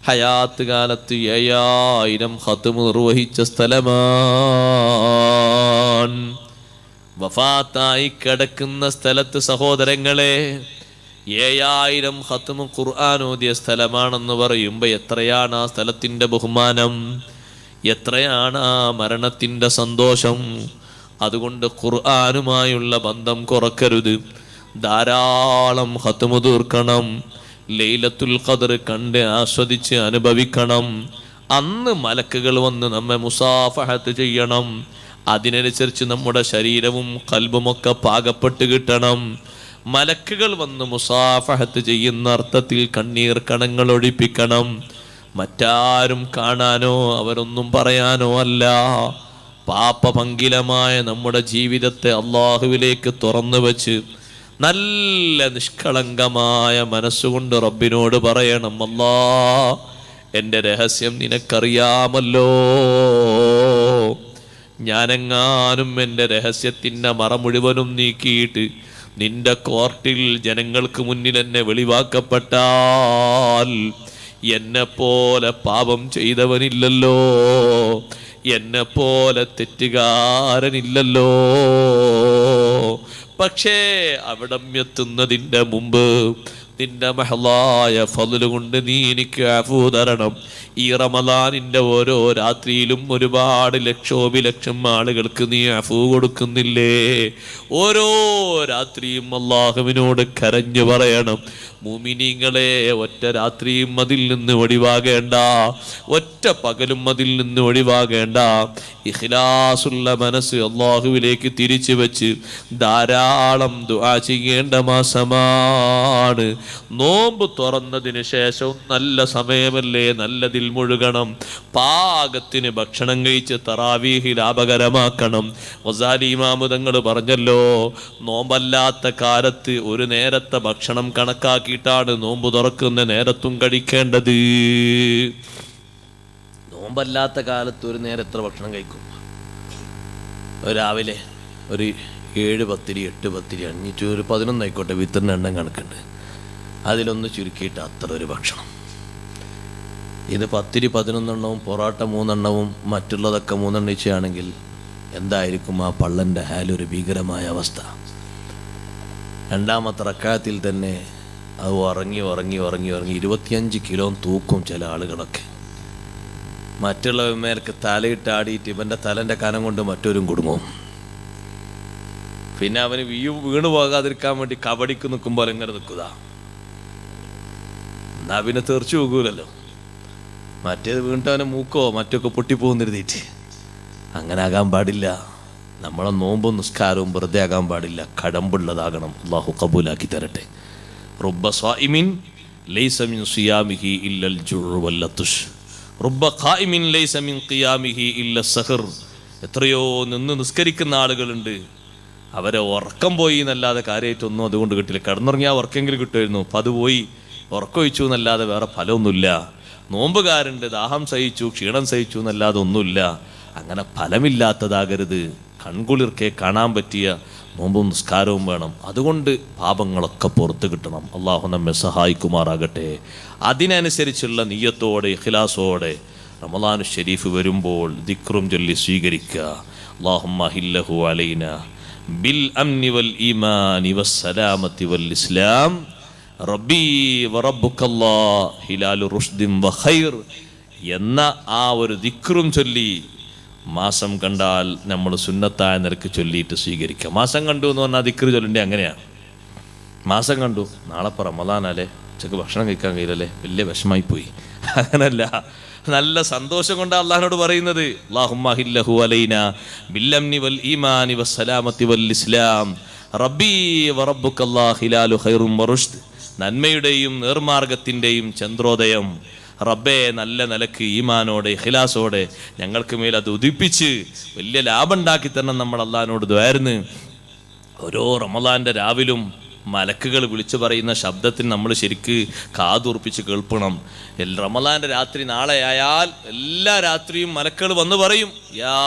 ഹയാത്ത് കാലത്ത് 7000 ഖത്മ് നിർവഹിച്ച സ്ഥലമാണ്. വഫാത്തായി കിടക്കുന്ന സ്ഥലത്ത് സഹോദരങ്ങളെ 7000 ഖത്മ് ഖുർആൻ ഓതിയ സ്ഥലമാണെന്ന് പറയുമ്പോൾ എത്രയാണ് ആ സ്ഥലത്തിൻ്റെ ബഹുമാനം, എത്രയാണ് ആ മരണത്തിൻ്റെ സന്തോഷം. അതുകൊണ്ട് ഖുർആനുമായുള്ള ബന്ധം കുറക്കരുത്. ധാരാളം ഖത്മ് തീർക്കണം. ലൈലത്തുൽ ഖദ്ർ കണ്ട് ആസ്വദിച്ച് അനുഭവിക്കണം. അന്ന് മലക്കുകൾ വന്ന് നമ്മെ മുസാഫഹത്ത് ചെയ്യണം. അതിനനുസരിച്ച് നമ്മുടെ ശരീരവും ഖൽബുമൊക്കെ പാകപ്പെട്ട് കിട്ടണം. മലക്കുകൾ വന്ന് മുസാഫഹത്ത് ചെയ്യുന്ന അർത്ഥത്തിൽ കണ്ണീർ കണങ്ങൾ ഒഴിപ്പിക്കണം. മറ്റാരും കാണാനോ അവരൊന്നും പറയാനോ അല്ല. പാപഭംഗിലമായ നമ്മുടെ ജീവിതത്തെ അള്ളാഹുവിലേക്ക് തുറന്നു വച്ച് നല്ല നിഷ്കളങ്കമായ മനസ്സുകൊണ്ട് റബ്ബിനോട് പറയണം, അല്ലാ എൻ്റെ രഹസ്യം നിനക്കറിയാമല്ലോ, ഞാനെങ്ങാനും എൻ്റെ രഹസ്യത്തിൻ്റെ മറ മുഴുവനും നീക്കിയിട്ട് നിന്റെ കോർട്ടിൽ ജനങ്ങൾക്ക് മുന്നിൽ എന്നെ വെളിവാക്കപ്പെട്ടാൽ എന്നെപ്പോലെ പാപം ചെയ്തവനില്ലല്ലോ, എന്നെപ്പോലെ തെറ്റുകാരനില്ലല്ലോ. പക്ഷേ അവിടം എത്തുന്നതിൻ്റെ മുമ്പ് നിന്റെ മഹലായ ഫضല് കൊണ്ട് നീ എനിക്ക് അഫൂ തരണം. ഈ റമദാനിൻ്റെ ഓരോ രാത്രിയിലും ഒരുപാട് ലക്ഷോപിലക്ഷം ആളുകൾക്ക് നീ അഫൂ കൊടുക്കുന്നില്ലേ? ഓരോ രാത്രിയും അല്ലാഹുവിനോട് കരഞ്ഞു പറയണം, മുഅ്മിനീങ്ങളെ ഒറ്റ രാത്രിയും അതിൽ നിന്ന് ഒഴിവാകേണ്ട, ഒറ്റ പകലും അതിൽ നിന്ന് ഒഴിവാകേണ്ട. ഇഖ്ലാസുള്ള മനസ്സ് അല്ലാഹുവിലേക്ക് തിരിച്ചു വെച്ച് ധാരാളം ദുആ ചെയ്യേണ്ട മാസമാണ്. നോമ്പ് തുറന്നതിന് ശേഷം നല്ല സമയമല്ലേ, നല്ലതിൽ മുഴുകണം. പാകത്തിന് ഭക്ഷണം കഴിച്ച് തറാവീഹ് ലാഭകരമാക്കണം. ഗസാലി ഇമാമ് തങ്ങൾ പറഞ്ഞല്ലോ, നോമ്പല്ലാത്ത കാലത്ത് ഒരു നേരത്തെ ഭക്ഷണം കണക്കാക്കിയിട്ടാണ് നോമ്പ് തുറക്കുന്ന നേരത്തും കഴിക്കേണ്ടത്. നോമ്പല്ലാത്ത കാലത്ത് ഒരു നേരം എത്ര ഭക്ഷണം കഴിക്കും? രാവിലെ ഒരു 7 പത്തിരി 8 പത്തിരി അഞ്ഞിട്ട് ഒരു 11 ആയിക്കോട്ടെ, വിത്തറിന് എണ്ണം കണക്കുണ്ട്, അതിലൊന്ന് ചുരുക്കിയിട്ട് അത്ര ഒരു ഭക്ഷണം. ഇത് പത്തിരി 11 എണ്ണവും പൊറോട്ട 3 എണ്ണവും മറ്റുള്ളതൊക്കെ 3 എണ്ണിച്ചാണെങ്കിൽ എന്തായിരിക്കും ആ പള്ളൻ്റെ ഹാലൊരു ഭീകരമായ അവസ്ഥ. രണ്ടാമത്തെ റക്കാത്തിൽ തന്നെ അത് ഉറങ്ങി 25 കിലോ തൂക്കും ചില ആളുകളൊക്കെ. മറ്റുള്ളവന്മാർക്ക് തലയിട്ടാടിയിട്ട് ഇവൻ്റെ തലൻ്റെ കനം കൊണ്ട് മറ്റൊരും കുടുങ്ങും. പിന്നെ അവന് വീണു പോകാതിരിക്കാൻ വേണ്ടി കബഡിക്ക് നിൽക്കുമ്പോൾ എങ്ങനെ നിൽക്കുക? എന്നാ പിന്നെ തെറിച്ചു പോകൂലല്ലോ. മറ്റേത് വീണിട്ട് അവനെ മൂക്കോ മറ്റൊക്കെ പൊട്ടിപ്പോകുന്നിരുത്തിയിട്ട് അങ്ങനെ ആകാൻ പാടില്ല. നമ്മളെ നോമ്പും നിസ്കാരവും വെറുതെ ആകാൻ പാടില്ല, കടമ്പുള്ളതാകണം. അല്ലാഹു ഖബൂലാക്കി തരട്ടെ. റുബ്ബ സ്വായിമിൻ ലൈസ മിൻ സിയാമിഹി ഇല്ലൽ ജുഉ വൽ ലത്ഷ്, റുബ്ബ ഖായിമിൻ ലൈസ മിൻ ഖിയാമിഹി ഇല്ല സഹർ. എത്രയോ നിന്ന് നിസ്കരിക്കുന്ന ആളുകളുണ്ട്, അവരെ ഉറക്കം പോയി എന്നല്ലാതെ കാര്യമായിട്ടൊന്നും അതുകൊണ്ട് കിട്ടില്ല. കിടന്നുറങ്ങിയാൽ ഉറക്കെങ്കിലും കിട്ടുമായിരുന്നു, അപ്പം അത് പോയി. ഉറക്കൊഴിച്ചു എന്നല്ലാതെ വേറെ ഫലമൊന്നുമില്ല. നോമ്പുകാരുണ്ട്, ദാഹം സഹിച്ചു ക്ഷീണം സഹിച്ചു എന്നല്ലാതെ ഒന്നുമില്ല. അങ്ങനെ ഫലമില്ലാത്തതാകരുത്. കൺകുളിർക്കെ കാണാൻ പറ്റിയ നോമ്പും നിസ്കാരവും വേണം. അതുകൊണ്ട് പാപങ്ങളൊക്കെ പുറത്ത് കിട്ടണം. അള്ളാഹു നമ്മെ സഹായിക്കുമാറാകട്ടെ. അതിനനുസരിച്ചുള്ള നിയ്യത്തോടെ ഇഖ്ലാസോടെ റമളാൻ ഷരീഫ് വരുമ്പോൾ ദിക്റും ചൊല്ലി സ്വീകരിക്കുക. അല്ലാഹുമ്മ ഹില്ലഹു അലൈന ബിൽ അംനി വൽ ഈമാനി വസ്സലാമത്തി വൽ ഇസ്ലാം റബ്ബി വറബ്ബുക്കല്ലാഹ് ഹിലാലു റുഷ്ദിൻ വഖൈർ എന്ന ആ ഒരു ദിക്റും ചൊല്ലി മാസം കണ്ടാൽ നമ്മൾ സുന്നത്തായ നിരക്ക് ചൊല്ലിയിട്ട് സ്വീകരിക്കുക. മാസം കണ്ടു എന്ന് പറഞ്ഞാൽ ദിക്റ് ചൊല്ലേണ്ടത് അങ്ങനെയാണ്. മാസം കണ്ടു, നാളെ ഇപ്പോൾ റമളാനല്ലേ, ഉച്ചക്ക് ഭക്ഷണം കഴിക്കാൻ കഴിയില്ലല്ലേ, വലിയ വിഷമായിപ്പോയി. അങ്ങനല്ല, നല്ല സന്തോഷം കൊണ്ടാണ് അള്ളാഹിനോട് പറയുന്നത്. അല്ലാഹുമ്മ ഹില്ലഹു അലൈന ബില്ലംനി വൽ ഈമാനി വസ്സലാമത്തി വൽ ഇസ്ലാം റബ്ബി വറബ്ബുക്കല്ലാഹ് ഹിലാലു ഖൈറും വറുഷ്ദ്. നന്മയുടെയും നേർമാർഗത്തിൻ്റെയും ചന്ദ്രോദയം റബ്ബേ, നല്ല നിലക്ക് ഈമാനോടെ ഇഖ്ലാസോടെ ഞങ്ങൾക്ക് മേൽ അത് ഉദിപ്പിച്ച് വലിയ ലാഭം ഉണ്ടാക്കി തരണം നമ്മൾ അള്ളാഹിനോട് ദ്വാരുന്ന്. ഓരോ റമളാൻ്റെ രാവിലും മലക്കുകൾ വിളിച്ചു പറയുന്ന ശബ്ദത്തിന് നമ്മൾ ശരിക്ക് കാതുർപ്പിച്ച് കേൾക്കണം. റമളാൻ്റെ രാത്രി നാളെ ആയാൽ എല്ലാ രാത്രിയും മലക്കുകൾ വന്ന് പറയും, യാ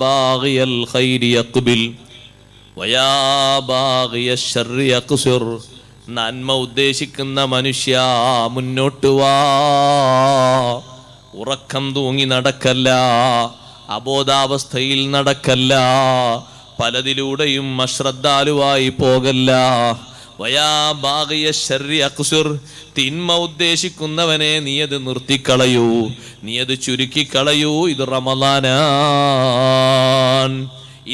ബാഗിയൽ ഖൈരി യഖ്ബിൽ വയാ ബാഗിയശ് ശർരി യഖ്സുർ. നന്മ ഉദ്ദേശിക്കുന്ന മനുഷ്യ മുന്നോട്ട് വാ, ഉറക്കം തൂങ്ങി നടക്കല്ല, അബോധാവസ്ഥയിൽ നടക്കല്ല, പലതിലൂടെയും അശ്രദ്ധാലുവായി പോകല്ല. വയാ ബാഗിയ ശർരി അഖ്സുർ. തിന്മ ഉദ്ദേശിക്കുന്നവനെ നീ അത് നിർത്തിക്കളയൂ, നീ അത് ചുരുക്കിക്കളയൂ. ഇത് റമളാനാൻ.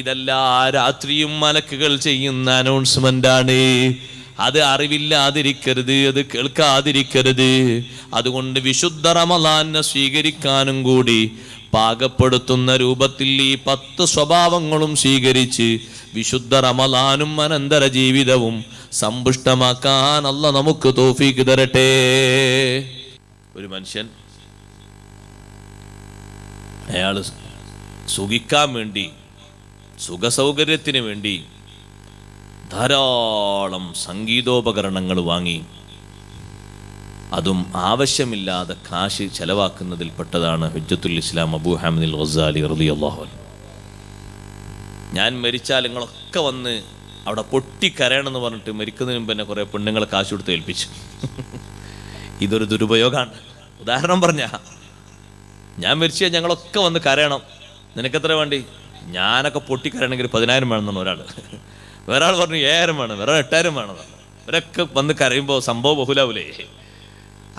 ഇതെല്ലാ രാത്രിയും മലക്കുകൾ ചെയ്യുന്ന അനൗൺസ്മെന്റ് ആണ്. അത് അറിവില്ലാതിരിക്കരുത്, അത് കേൾക്കാതിരിക്കരുത്. അതുകൊണ്ട് വിശുദ്ധ റമളാനെ സ്വീകരിക്കാനും കൂടി പാകപ്പെടുത്തുന്ന രൂപത്തിൽ ഈ 10 സ്വഭാവങ്ങളും സ്വീകരിച്ച് വിശുദ്ധ റമളാനും അനന്തര ജീവിതവും സമ്പുഷ്ടമാക്കാൻ അല്ലാഹ് നമുക്ക് തൗഫീഖ് തരട്ടെ. ഒരു മനുഷ്യൻ അയാൾ സുഖിക്കാൻ വേണ്ടി, സുഖസൗകര്യത്തിന് വേണ്ടി ധാരാളം സംഗീതോപകരണങ്ങൾ വാങ്ങി, അതും ആവശ്യമില്ലാതെ കാശ് ചെലവാക്കുന്നതിൽപ്പെട്ടതാണ് ഹുജ്ജത്തുൽ ഇസ്ലാം അബൂ ഹാമിദുൽ ഗസാലി റളിയല്ലാഹു അൻഹു. ഞാൻ മരിച്ചാൽ നിങ്ങളൊക്കെ വന്ന് അവിടെ പൊട്ടിക്കരയണമെന്ന് പറഞ്ഞിട്ട് മരിക്കുന്നതിന് മുമ്പ് തന്നെ കുറേ പെണ്ണുങ്ങളെ കാശ് കൊടുത്ത് ഏൽപ്പിച്ചു. ഇതൊരു ദുരുപയോഗമാണ്. ഉദാഹരണം പറഞ്ഞാൽ, ഞാൻ മരിച്ചാൽ ഞങ്ങളൊക്കെ വന്ന് കരയണം, നിനക്കെത്ര വേണ്ടി? ഞാനൊക്കെ പൊട്ടിക്കരയണമെങ്കിൽ 10,000 വേണമെന്നാണ് ഒരാൾ. വേറെ പറഞ്ഞു 7,000 വേണം, വേറെ 8,000 വേണം. ഇവരൊക്കെ വന്ന് കരയുമ്പോൾ സംഭവം ബഹുലാവൂലേ?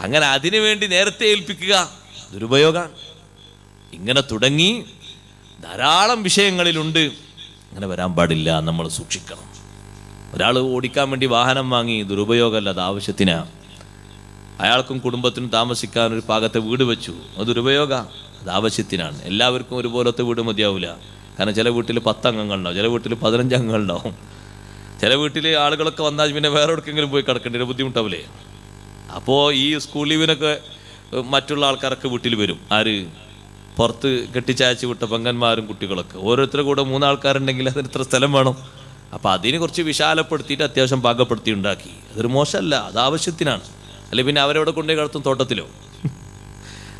അങ്ങനെ അതിനു വേണ്ടി നേരത്തെ ഏൽപ്പിക്കുക ദുരുപയോഗമാണ്. ഇങ്ങനെ തുടങ്ങി ധാരാളം വിഷയങ്ങളിലുണ്ട്. അങ്ങനെ വരാൻ പാടില്ല, നമ്മൾ സൂക്ഷിക്കണം. ഒരാൾ ഓടിക്കാൻ വേണ്ടി വാഹനം വാങ്ങി, ദുരുപയോഗമല്ല, അത് ആവശ്യത്തിനാണ്. അയാൾക്കും കുടുംബത്തിനും താമസിക്കാൻ ഒരു പാകത്തെ വീട് വെച്ചു, അത് ദുരുപയോഗമാണ്, അത് ആവശ്യത്തിനാണ്. എല്ലാവർക്കും ഒരുപോലത്തെ വീട് മതിയാവില്ല. കാരണം ചില വീട്ടിൽ 10 അംഗങ്ങളുണ്ടാവും, ചില വീട്ടിൽ 15 അംഗങ്ങളുണ്ടാവും. ചില വീട്ടിൽ ആളുകളൊക്കെ വന്നാൽ പിന്നെ വേറെ എവിടെക്കെങ്കിലും പോയി കിടക്കേണ്ടി വരും, ബുദ്ധിമുട്ടാവില്ലേ? അപ്പോൾ ഈ സ്കൂൾ ലീവിനൊക്കെ മറ്റുള്ള ആൾക്കാരൊക്കെ വീട്ടിൽ വരും. ആര്? പുറത്ത് കെട്ടിച്ചയച്ച് വിട്ട പെങ്ങന്മാരും കുട്ടികളൊക്കെ. ഓരോരുത്തരുടെ കൂടെ 3 ആൾക്കാരുണ്ടെങ്കിൽ അതിന് ഇത്ര സ്ഥലം വേണം. അപ്പോൾ അതിന് കുറച്ച് വിശാലപ്പെടുത്തിയിട്ട് അത്യാവശ്യം പാകപ്പെടുത്തി ഉണ്ടാക്കി. അതൊരു മോശമല്ല, അത് ആവശ്യത്തിനാണ്. അല്ലെ പിന്നെ അവരവിടെ കൊണ്ടുപോയി കിടത്തും, തോട്ടത്തിലോ?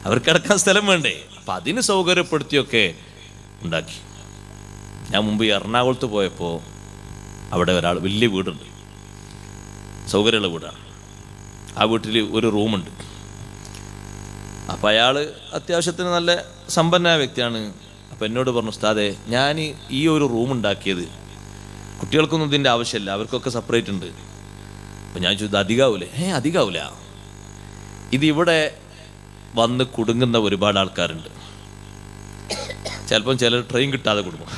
അവർക്ക് കിടക്കാൻ സ്ഥലം വേണ്ടേ? അപ്പം അതിന് സൗകര്യപ്പെടുത്തിയൊക്കെ ഉണ്ടാക്കി. ഞാൻ മുമ്പ് എറണാകുളത്ത് പോയപ്പോൾ അവിടെ ഒരാൾ വലിയ വീടുണ്ട്, സൗകര്യമുള്ള വീടാണ്. ആ വീട്ടിൽ ഒരു റൂമുണ്ട്. അപ്പോൾ അയാൾ അത്യാവശ്യത്തിന് നല്ല സമ്പന്നമായ വ്യക്തിയാണ്. അപ്പോൾ എന്നോട് പറഞ്ഞു, ഉസ്താദേ, ഞാൻ ഈ ഒരു റൂം ഉണ്ടാക്കിയത് കുട്ടികൾക്കൊന്നും ഇതിൻ്റെ ആവശ്യമില്ല, അവർക്കൊക്കെ സെപ്പറേറ്റ് ഉണ്ട്. അപ്പം ഞാൻ ചോദിച്ചത് അധികാവൂലേ? അധികാവൂല. ഇതിവിടെ വന്ന് കുടുങ്ങുന്ന ഒരുപാട് ആൾക്കാരുണ്ട്. ചിലപ്പം ചിലർ ട്രെയിൻ കിട്ടാതെ കുടുങ്ങും,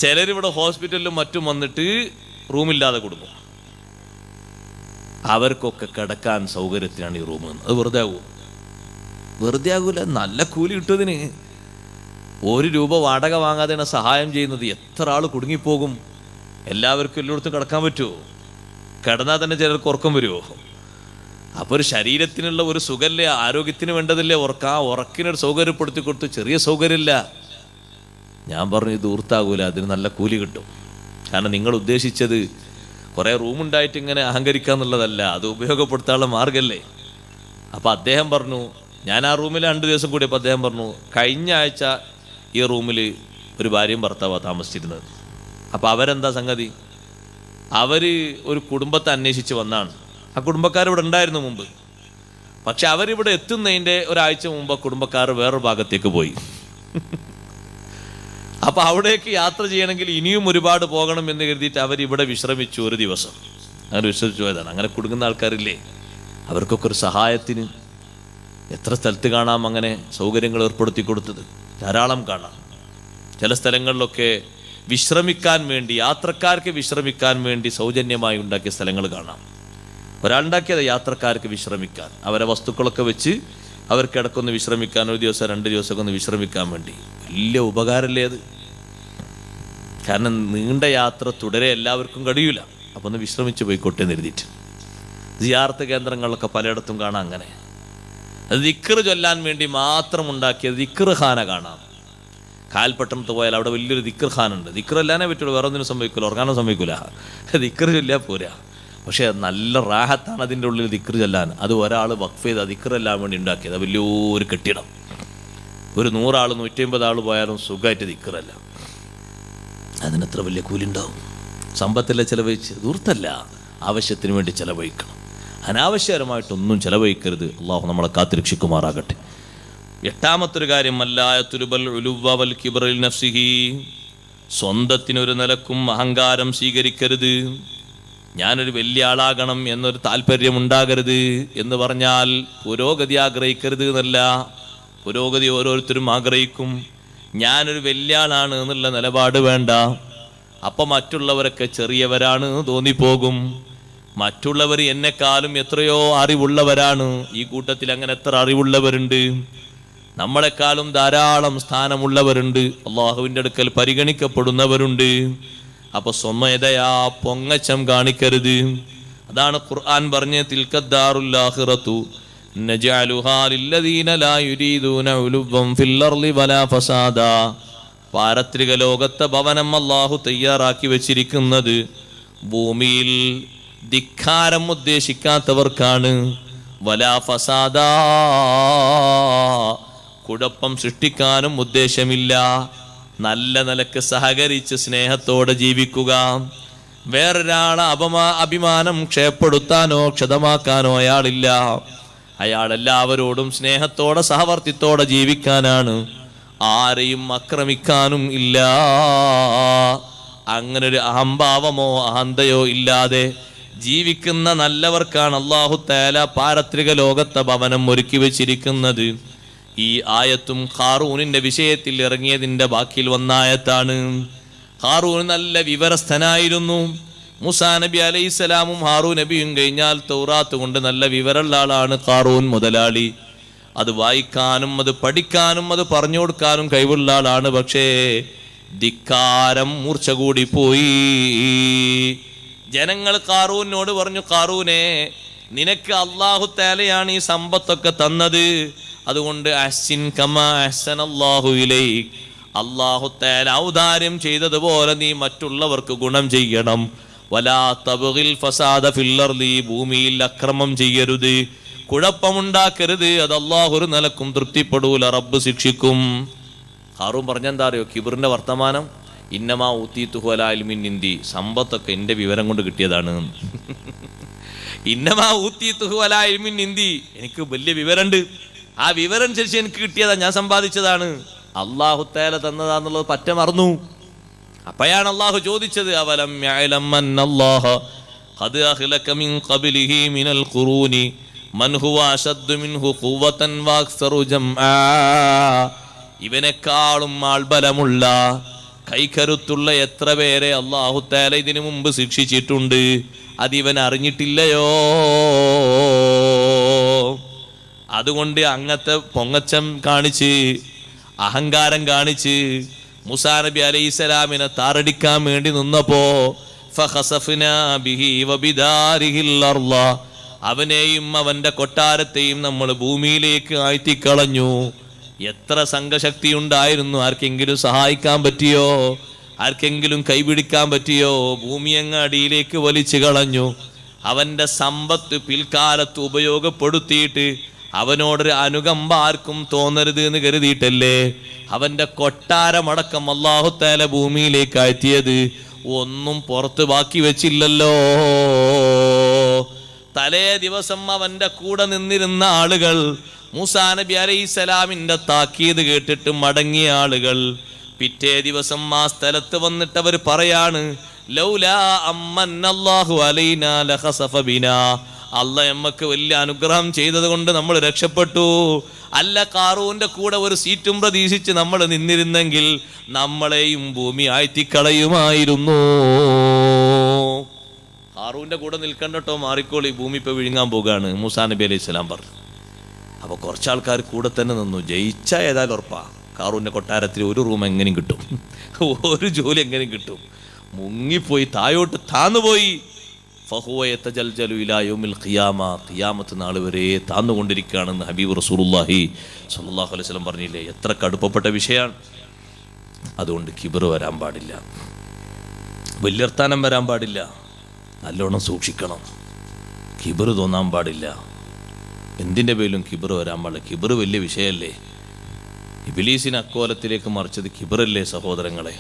ചിലരിവിടെ ഹോസ്പിറ്റലിലും മറ്റും വന്നിട്ട് റൂമില്ലാതെ കൊടുക്കും. അവർക്കൊക്കെ കിടക്കാൻ സൗകര്യത്തിനാണ് ഈ റൂം. അത് വെറുതെ ആകുമോ? വെറുതെ ആകൂല, നല്ല കൂലി കിട്ടുന്നതിന്. 1 രൂപ വാടക വാങ്ങാതെയാണ് സഹായം ചെയ്യുന്നത്. എത്ര ആൾ കുടുങ്ങിപ്പോകും? എല്ലാവർക്കും എല്ലായിടത്തും കിടക്കാൻ പറ്റുമോ? കിടന്നാൽ തന്നെ ചിലർക്ക് ഉറക്കം വരുമോ? അപ്പോൾ ഒരു ശരീരത്തിനുള്ള ഒരു സുഖമില്ലേ, ആരോഗ്യത്തിന് വേണ്ടതില്ലേ ഉറക്കം? ആ ഉറക്കിനൊരു സൗകര്യപ്പെടുത്തി കൊടുത്ത് ചെറിയ സൗകര്യമില്ല. ഞാൻ പറഞ്ഞു, ഇത് ഊർത്താകൂല, അതിന് നല്ല കൂലി കിട്ടും. കാരണം നിങ്ങൾ ഉദ്ദേശിച്ചത് കുറേ റൂമുണ്ടായിട്ട് ഇങ്ങനെ അഹങ്കരിക്കുക എന്നുള്ളതല്ല, അത് ഉപയോഗപ്പെടുത്താനുള്ള മാർഗമല്ലേ. അപ്പോൾ അദ്ദേഹം പറഞ്ഞു, ഞാൻ ആ റൂമിൽ 2 ദിവസം കൂടിയപ്പോൾ അദ്ദേഹം പറഞ്ഞു, കഴിഞ്ഞ ആഴ്ച ഈ റൂമിൽ ഒരു ഭാര്യയും ഭർത്താവാണ് താമസിച്ചിരുന്നത്. അപ്പോൾ അവരെന്താ സംഗതി? അവർ ഒരു കുടുംബത്തെ അന്വേഷിച്ച് വന്നാണ്. ആ കുടുംബക്കാരിവിടെ ഉണ്ടായിരുന്നു മുമ്പ്. പക്ഷെ അവരിവിടെ എത്തുന്നതിൻ്റെ ഒരാഴ്ച മുമ്പ് കുടുംബക്കാർ വേറൊരു ഭാഗത്തേക്ക് പോയി. അപ്പോൾ അവിടേക്ക് യാത്ര ചെയ്യണമെങ്കിൽ ഇനിയും ഒരുപാട് പോകണം എന്ന് കരുതിയിട്ട് അവരിവിടെ വിശ്രമിച്ചു ഒരു ദിവസം. അങ്ങനെ വിശ്രമിച്ചു പോയതാണ്. അങ്ങനെ കുടുങ്ങുന്ന ആൾക്കാരില്ലേ, അവർക്കൊക്കെ ഒരു സഹായത്തിന് എത്ര സ്ഥലത്ത് കാണാം അങ്ങനെ സൗകര്യങ്ങൾ ഏർപ്പെടുത്തി കൊടുത്തത്, ധാരാളം കാണാം. ചില സ്ഥലങ്ങളിലൊക്കെ വിശ്രമിക്കാൻ വേണ്ടി, യാത്രക്കാർക്ക് വിശ്രമിക്കാൻ വേണ്ടി സൗജന്യമായി ഉണ്ടാക്കിയ സ്ഥലങ്ങൾ കാണാം. ഒരാളുണ്ടാക്കിയത് യാത്രക്കാർക്ക് വിശ്രമിക്കാൻ, അവരെ വസ്തുക്കളൊക്കെ വെച്ച് അവർക്ക് ഇടക്കൊന്ന് വിശ്രമിക്കാൻ, 1 ദിവസം 2 ദിവസമൊക്കെ ഒന്ന് വിശ്രമിക്കാൻ വേണ്ടി. വലിയ ഉപകാരമല്ലേ അത്? കാരണം നീണ്ട യാത്ര തുടരെ എല്ലാവർക്കും കഴിയില്ല. അപ്പോൾ ഒന്ന് വിശ്രമിച്ച് പോയിക്കോട്ടെ എന്ന് എഴുതിയിട്ട്. സിയാറത്ത് കേന്ദ്രങ്ങളിലൊക്കെ പലയിടത്തും കാണാം അങ്ങനെ. അത് ദിക്ർ ചൊല്ലാൻ വേണ്ടി മാത്രം ഉണ്ടാക്കിയത് ദിക്ർ ഖാന കാണാം. കാൽപട്ടണത്ത് പോയാൽ അവിടെ വലിയൊരു ദിക്ർ ഖാനുണ്ട്. ദിക്ർ അല്ലാനേ പറ്റുള്ളൂ, വേറെ ഒന്നിനും സംഭവിക്കില്ല, ഉറങ്ങാനും സംഭവിക്കില്ല. ദിക്ർ ചൊല്ലാൻ പോരാ. പക്ഷേ നല്ല റാഹത്താണ് അതിൻ്റെ ഉള്ളിൽ ദിക്ർ ചൊല്ലാൻ. അത് ഒരാൾ വഖഫ് ചെയ്ത് ദിക്റെല്ലാൻ വേണ്ടി ഉണ്ടാക്കിയത്. വലിയൊരു കെട്ടിടം. ഒരു 100 ആൾ 150 ആൾ പോയാലും സുഖമായിട്ട് ദിക്റല്ല. അതിനെത്ര വലിയ കൂലിണ്ടാവും? സമ്പത്തല്ല ചിലവഴിച്ച്, ദൂർത്തല്ല, ആവശ്യത്തിന് വേണ്ടി ചിലവഴിക്കണം. അനാവശ്യകരമായിട്ടൊന്നും ചിലവഴിക്കരുത്. അള്ളാഹു നമ്മളെ കാത്തുരക്ഷിക്കുമാറാകട്ടെ. 8ാമത്തൊരു കാര്യം, സ്വന്തത്തിനൊരു നിലക്കും അഹങ്കാരം സ്വീകരിക്കരുത്. ഞാനൊരു വലിയ ആളാകണം എന്നൊരു താല്പര്യം ഉണ്ടാകരുത്. എന്ന് പറഞ്ഞാൽ പുരോഗതി ആഗ്രഹിക്കരുത് എന്നല്ല. പുരോഗതി ഓരോരുത്തരും ആഗ്രഹിക്കും. ഞാനൊരു വലിയ ആളാണ് എന്നുള്ള നിലപാട് വേണ്ട. അപ്പം മറ്റുള്ളവരൊക്കെ ചെറിയവരാണ് തോന്നിപ്പോകും. മറ്റുള്ളവർ എന്നെക്കാളും എത്രയോ അറിവുള്ളവരാണ്. ഈ കൂട്ടത്തിൽ അങ്ങനെ എത്ര അറിവുള്ളവരുണ്ട്? നമ്മളെക്കാളും ധാരാളം സ്ഥാനമുള്ളവരുണ്ട്. അള്ളാഹുവിൻ്റെ അടുക്കൽ പരിഗണിക്കപ്പെടുന്നവരുണ്ട്. അപ്പൊ സ്വമേധയാ പൊങ്ങച്ചം കാണിക്കരുത്. അതാണ് ഖുർആൻ പറഞ്ഞ തിൽക്കദ്ദാറുൽ ആഖിറതു നജഅലുഹാ ലില്ലദീന ലാ യുരീദൂന ഉലുവൻ ഫിൽ അർളി വലാ ഫസാദാ പാരത്രിക ലോകത്തെ ഭവനം അല്ലാഹു തയ്യാറാക്കി വെച്ചിരിക്കുന്നത് ഭൂമിയിൽ ധിക്കാരം ഉദ്ദേശിക്കാത്തവർക്കാണ്. വലാ ഫസാദാ, കുഴപ്പം സൃഷ്ടിക്കാനും ഉദ്ദേശമില്ല. നല്ല നിലക്ക് സഹകരിച്ച് സ്നേഹത്തോടെ ജീവിക്കുക. വേറൊരാളെ അഭിമാനം ക്ഷയപ്പെടുത്താനോ ക്ഷതമാക്കാനോ അയാളില്ല. അയാൾ എല്ലാവരോടും സ്നേഹത്തോടെ സഹവർത്തിത്തോടെ ജീവിക്കാനാണ്. ആരെയും ആക്രമിക്കാനും ഇല്ല. അങ്ങനൊരു അഹംഭാവമോ അഹന്തയോ ഇല്ലാതെ ജീവിക്കുന്ന നല്ലവർക്കാണ് അല്ലാഹു തആല പാരത്രിക ലോകത്തെ ഭവനം ഒരുക്കി വെച്ചിരിക്കുന്നത്. ഈ ആയത്തും ഖാറൂനിന്റെ വിഷയത്തിൽ ഇറങ്ങിയതിന്റെ ബാക്കിയിൽ വന്ന ആയത്താണ്. ഹാറൂൻ നല്ല വിവരസ്ഥനായിരുന്നു. മൂസാ നബി അലൈഹിസ്സലാമും ഹാറൂൻ നബിയും കഴിഞ്ഞാൽ തൗറാത്ത് കൊണ്ട് നല്ല വിവരമുള്ള ആളാണ് ഖാറൂൻ മുതലാളി. അത് വായിക്കാനും അത് പഠിക്കാനും അത് പറഞ്ഞു കൊടുക്കാനും കഴിവുള്ള ആളാണ്. പക്ഷേ ധിക്കാരം മൂർച്ച കൂടി പോയി. ജനങ്ങൾ ഖാറൂനോട് പറഞ്ഞു, ഖാറൂനെ, നിനക്ക് അല്ലാഹു തആലയാണ് ഈ സമ്പത്തൊക്കെ തന്നത്, അതുകൊണ്ട് അഹ്സിൻ കമാ അഹ്സനല്ലാഹു ഇലൈക്, അല്ലാഹു തആല ഔദാര്യം ചെയ്തതുപോലെ നീ മറ്റുള്ളവർക്ക് ഗുണം ചെയ്യണം. വലാ തബ്ഗിൽ ഫസാദ ഫിൽ അർളി, ഭൂമിയിൽ അക്രമം ചെയ്യരുത്, കുഴപ്പമുണ്ടാക്കരുത്. അത് അല്ലാഹു ഒരു നിലക്കും തൃപ്തിപ്പെടൂല, റബ്ബ് ശിക്ഷിക്കും. ഹാറൂൻ പറഞ്ഞെന്താ അറിയോ? കിബറിന്റെ വർത്തമാനം. ഇന്നമാ ഊതീതുഹു അലാ ഇൽമിൻ ഇൻദി, സമ്പത്തൊക്കെ എൻ്റെ വിവരം കൊണ്ട് കിട്ടിയതാണ്. ഇന്നമാ ഊതീതുഹു അലാ ഇൽമിൻ ഇൻദി, എനിക്ക് വലിയ വിവരമുണ്ട്, ആ വിവരം അനുസരിച്ച് എനിക്ക് കിട്ടിയതാ, ഞാൻ സമ്പാദിച്ചതാണ്, അല്ലാഹു തആല തന്നതാന്നുള്ളത് പറ്റ മറന്നു. അപ്പോഴാണ് അല്ലാഹു ചോദിച്ചത്, അവലം യഅലം അന്നല്ലാഹ ഖദ് അഖ്ലക മിൻ ഖബ്ലിഹി മിനൽ ഖുറൂനി മൻ ഹുവ അശദ്ദു മിൻഹു ഖുവ്വതൻ വഅക്സറു ജംആ, ഇവനെക്കാളും ആൾബലമുള്ള കൈകരുത്തുള്ള എത്ര പേരെ അല്ലാഹു തആല ഇതിനു മുമ്പ് ശിക്ഷിച്ചിട്ടുണ്ട്, അതിവൻ അറിഞ്ഞിട്ടില്ലയോ? അതുകൊണ്ട് അങ്ങത്തെ പൊങ്ങച്ചം കാണിച്ച് അഹങ്കാരം കാണിച്ച് മൂസാ നബി അലൈഹിസ്സലാമിനെ താറടിക്കാൻ വേണ്ടി നിന്നപ്പോ ഫഖസഫ്നാ ബിഹി വബിദാരിഹിൽ അർള, അവനെയും അവന്റെ കൊട്ടാരത്തെയും നമ്മൾ ഭൂമിയിലേക്ക് ആഴ്ത്തിക്കളഞ്ഞു. എത്ര സംഘശക്തി ഉണ്ടായിരുന്നു, ആർക്കെങ്കിലും സഹായിക്കാൻ പറ്റിയോ? ആർക്കെങ്കിലും കൈപിടിക്കാൻ പറ്റിയോ? ഭൂമി അങ്ങ് അടിയിലേക്ക് വലിച്ചു കളഞ്ഞു. അവന്റെ സമ്പത്ത് പിൽക്കാലത്ത് ഉപയോഗപ്പെടുത്തിയിട്ട് അവനോടൊരു അനുകമ്പ ആർക്കും തോന്നരുത് എന്ന് കരുതിയിട്ടല്ലേ അവന്റെ കൊട്ടാരമടക്കം അല്ലാഹു തആല ഭൂമിയിലേക്ക് ആഴ്ത്തിയത്. ഒന്നും പുറത്ത് ബാക്കി വെച്ചില്ലല്ലോ. തലേ ദിവസം അവന്റെ കൂടെ നിന്നിരുന്ന ആളുകൾ, മൂസാ നബി അലൈഹിസ്സലാമിന്റെ താക്കീത് കേട്ടിട്ട് മടങ്ങിയ ആളുകൾ, പിറ്റേ ദിവസം ആ സ്ഥലത്ത് വന്നിട്ട് അവർ പറയാണ്, ലൗലാ അമ്മന്നല്ലാഹു അലൈനാ ലഖസഫ ബിനാ, അല്ലാഹ് നമ്മക്ക് വലിയ അനുഗ്രഹം ചെയ്തത് കൊണ്ട് നമ്മൾ രക്ഷപ്പെട്ടു. അല്ല, ഖാറൂന്റെ കൂടെ ഒരു സീറ്റും പ്രതീക്ഷിച്ച് നമ്മൾ നിന്നിരുന്നെങ്കിൽ നമ്മളെയും ഭൂമി ആഴ്ത്തിക്കളയുമായിരുന്നു. ഖാറൂന്റെ കൂടെ നിൽക്കണ്ടട്ടോ, മാറിക്കോളി, ഭൂമി ഇപ്പൊ വിഴുങ്ങാൻ പോകാണ്, മൂസാ നബി അലൈഹി സ്വലാം പറഞ്ഞു. അപ്പൊ കുറച്ചാൾക്കാർ കൂടെ തന്നെ നിന്നു. ജയിച്ച ഏതായാലും ഉറപ്പാ, ഖാറൂന്റെ കൊട്ടാരത്തിൽ ഒരു റൂം എങ്ങനെയും കിട്ടും, ഒരു ജോലി എങ്ങനെയും കിട്ടും. മുങ്ങിപ്പോയി, താഴോട്ട് താന്നുപോയി. ഫഹുവ യതജൽജലു ഇലാ യൗമിൽ ഖിയാമ, ഖിയാമത്ത് നാൾ വരെ താന്നുകൊണ്ടിരിക്കുകയാണെന്ന് ഹബീബ് റസൂലുള്ളാഹി സ്വല്ലല്ലാഹു അലൈഹി വസല്ലം പറഞ്ഞില്ലേ? എത്ര കടുപ്പപ്പെട്ട വിഷയമാണ്. അതുകൊണ്ട് കിബർ വരാൻ പാടില്ല, വലിയർത്താനം വരാൻ പാടില്ല, നല്ലോണം സൂക്ഷിക്കണം. കിബർ തോന്നാൻ പാടില്ല. എന്തിൻ്റെ പേരിലും കിബർ വരാൻ പാടില്ല. കിബർ വലിയ വിഷയമല്ലേ? ഇബ്ലീസിനെ അക്കോലത്തിലേക്ക് മറിച്ചത് കിബറല്ലേ സഹോദരങ്ങളെ?